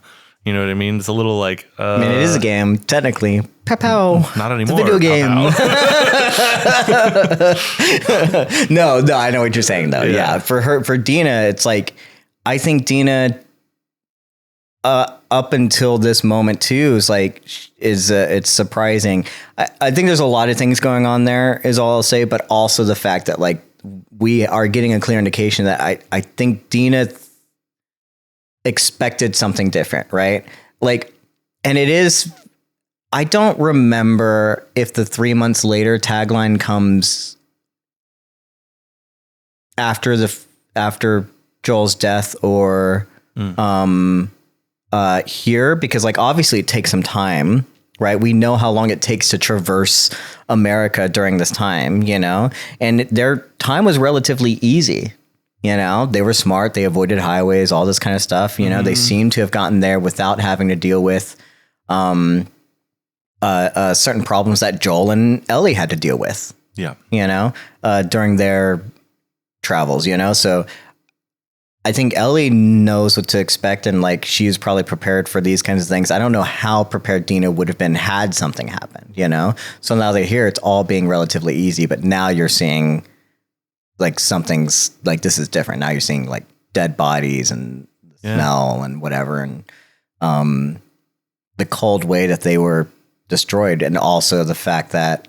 You know what I mean? It's a little like, I mean, it is a game, technically. Pow. Not anymore. It's a video game. No, I know what you're saying though. Yeah. For Dina, it's like, I think Dina, up until this moment too, it's surprising. I think there's a lot of things going on there is all I'll say, but also the fact that like we are getting a clear indication that I think Dina expected something different, right? Like, and it is, I don't remember if the 3 months later tagline comes after Joel's death or here, because like obviously it takes some time, right? We know how long it takes to traverse America during this time, and their time was relatively easy. They were smart. They avoided highways, all this kind of stuff. They seem to have gotten there without having to deal with certain problems that Joel and Ellie had to deal with. Yeah. During their travels, So I think Ellie knows what to expect, and like she's probably prepared for these kinds of things. I don't know how prepared Dina would have been had something happen, So now they're here, it's all being relatively easy, but now you're seeing like something's like, this is different. Now you're seeing like dead bodies and smell and whatever. And the cold way that they were destroyed. And also the fact that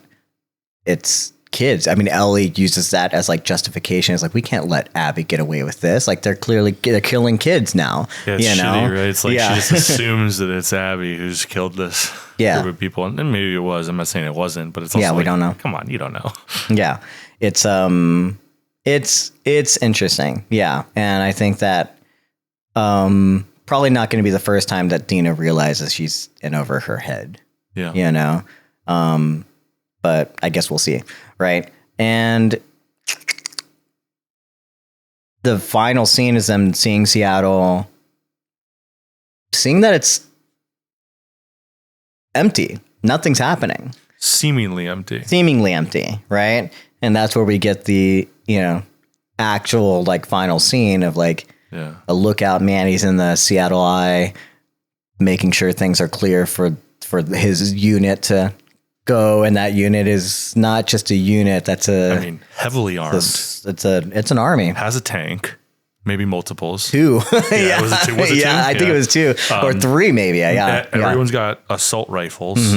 it's kids. I mean, Ellie uses that as like justification. It's like, we can't let Abby get away with this. Like they're killing kids now. Yeah, it's shitty, right? It's like she just assumes that it's Abby who's killed this group of people. And maybe it was. I'm not saying it wasn't, but it's also we don't know. Come on, you don't know. Yeah. It's interesting. Yeah. And I think that probably not going to be the first time that Dina realizes she's in over her head. Yeah. But I guess we'll see. Right. And the final scene is them seeing Seattle, seeing that it's empty. Nothing's happening. Seemingly empty. Right. And that's where we get the, actual like final scene of like a lookout man. He's in the Seattle Eye, making sure things are clear for his unit to go. And that unit is not just a unit. That's heavily armed. It's an army. Has a tank, maybe multiples. Two. Yeah. Was it two? I think it was two or three, maybe. Yeah. Everyone's got assault rifles.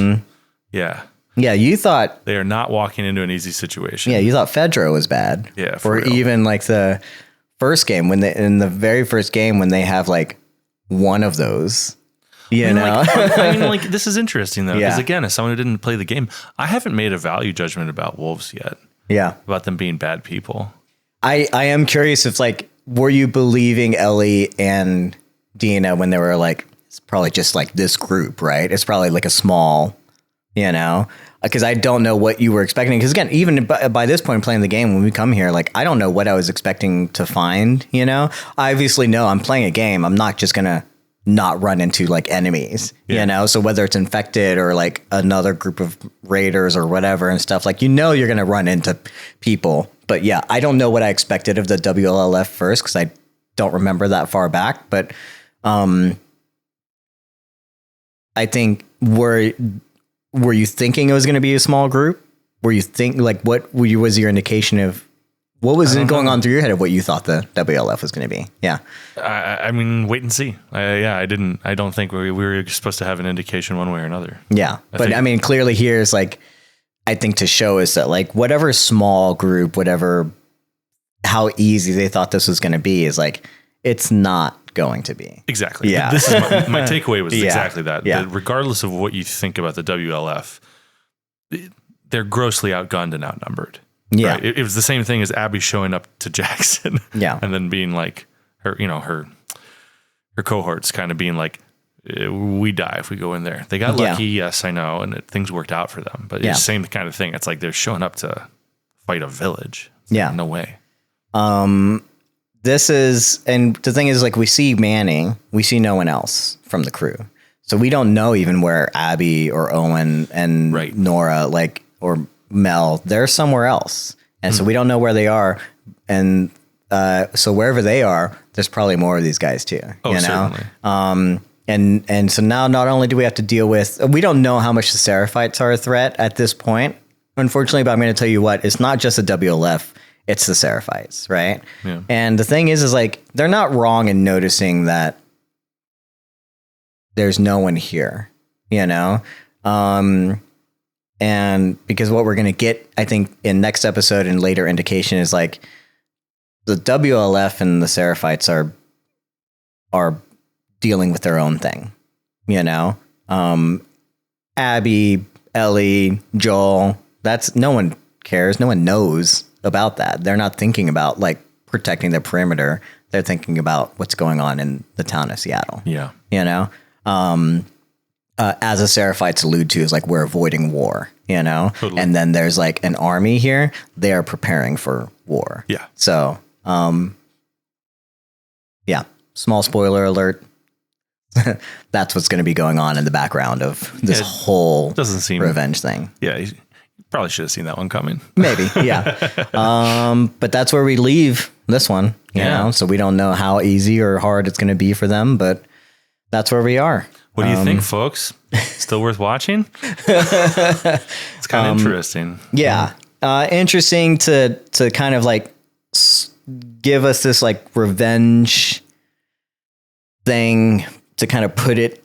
Yeah. Yeah, you thought they are not walking into an easy situation. Yeah, you thought Fedra was bad. Yeah, for real. Even like the first game in the very first game when they have like one of those, this is interesting though, because again, as someone who didn't play the game, I haven't made a value judgment about wolves yet. Yeah, about them being bad people. I am curious if like, were you believing Ellie and Dina when they were like, it's probably just like this group, right? It's probably like a small. Because I don't know what you were expecting. Because again, even by this point playing the game, when we come here, like I don't know what I was expecting to find. I obviously know I'm playing a game. I'm not just gonna not run into like enemies. So whether it's infected or like another group of raiders or whatever and stuff, like you're gonna run into people. But yeah, I don't know what I expected of the WLF first because I don't remember that far back. But I think were you thinking it was going to be a small group? Were you was your indication of what was going on through your head of what you thought the WLF was going to be? Yeah. I mean, wait and see. I don't think we were supposed to have an indication one way or another. Yeah. I mean, clearly here is like, I think to show us that like whatever small group, how easy they thought this was going to be is like, it's not going to be. Exactly. Yeah. This is my takeaway was exactly that. Yeah. That regardless of what you think about the WLF, they're grossly outgunned and outnumbered. Yeah. Right? It was the same thing as Abby showing up to Jackson. Yeah. And then being like her cohorts kind of being like, we die if we go in there. They got lucky. Yes, I know. And things worked out for them, but it's the same kind of thing. It's like they're showing up to fight a village. Yeah. No way. This is, and the thing is like, we see Manning, we see no one else from the crew. So we don't know even where Abby or Owen and Nora, like, or Mel, they're somewhere else. And so we don't know where they are. And so wherever they are, there's probably more of these guys too, you know? Certainly. And so now not only do we have to deal with, we don't know how much the Seraphites are a threat at this point, unfortunately, but I'm going to tell you what, it's not just the WLF, it's the Seraphites, right? Yeah. And the thing is like, they're not wrong in noticing that there's no one here, you know? And because what we're going to get, I think, in next episode and later indication is like the WLF and the Seraphites are dealing with their own thing, you know? Abby, Ellie, Joel, no one cares. No one knows about that. They're not thinking about like protecting the perimeter. They're thinking about what's going on in the town of Seattle. Yeah. You know? As the Seraphites allude to, is like we're avoiding war, you know? Totally. And then there's like an army here. They are preparing for war. Yeah. So, yeah, small spoiler alert. That's what's going to be going on in the background of this whole doesn't seem revenge thing. Yeah. You probably should have seen that one coming. Maybe. Yeah. But that's where we leave this one, you know? So we don't know how easy or hard it's going to be for them, but that's where we are. What do you think, folks? Still worth watching? It's kind of interesting. Yeah. Interesting to kind of like give us this like revenge thing to kind of put it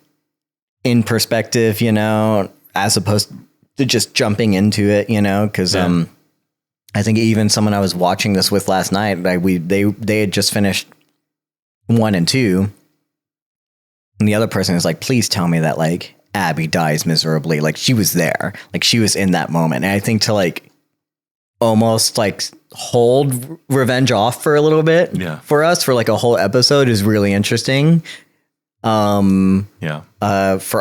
in perspective, you know, as opposed to just jumping into it, you know, because I think even someone I was watching this with last night, like they had just finished 1 and 2. And the other person is like, please tell me that like Abby dies miserably. Like she was there, like she was in that moment. And I think to like almost like hold revenge off for a little bit for us for like a whole episode is really interesting. For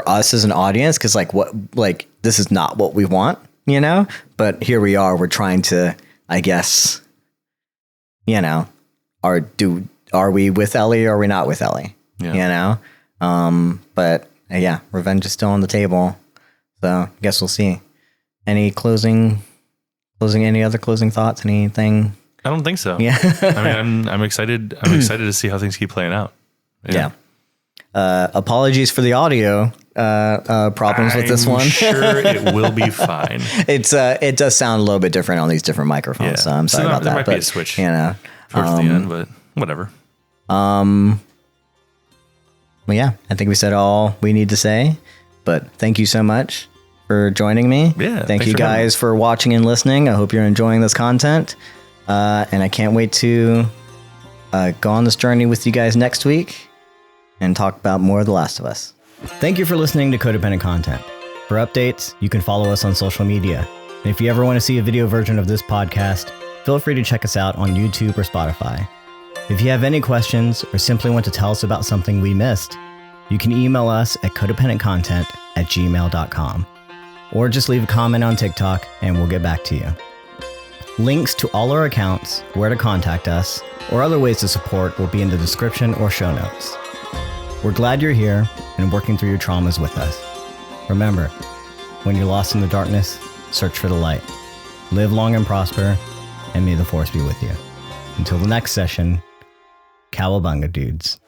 us as an audience, because like this is not what we want, you know, but here we are, we're trying to, I guess, you know, are we with Ellie or are we not with Ellie? You know? But yeah, revenge is still on the table. So I guess we'll see. Any any other closing thoughts? Anything? I don't think so. Yeah. I mean, I'm excited. I'm excited to see how things keep playing out. Yeah. Apologies for the audio problems with this one. I'm sure it will be fine. It does sound a little bit different on these different microphones. So I'm sorry about that. There might be a switch, you know, towards the end, but whatever. Well, yeah, I think we said all we need to say, but thank you so much for joining me. Yeah. Thank you guys for watching and listening. I hope you're enjoying this content. And I can't wait to go on this journey with you guys next week and talk about more of The Last of Us. Thank you for listening to Codependent Content. For updates, you can follow us on social media. And if you ever want to see a video version of this podcast, feel free to check us out on YouTube or Spotify. If you have any questions or simply want to tell us about something we missed, you can email us at codependentcontent@gmail.com or just leave a comment on TikTok and we'll get back to you. Links to all our accounts, where to contact us, or other ways to support will be in the description or show notes. We're glad you're here and working through your traumas with us. Remember, when you're lost in the darkness, search for the light. Live long and prosper, and may the force be with you. Until the next session, Cowabunga, dudes.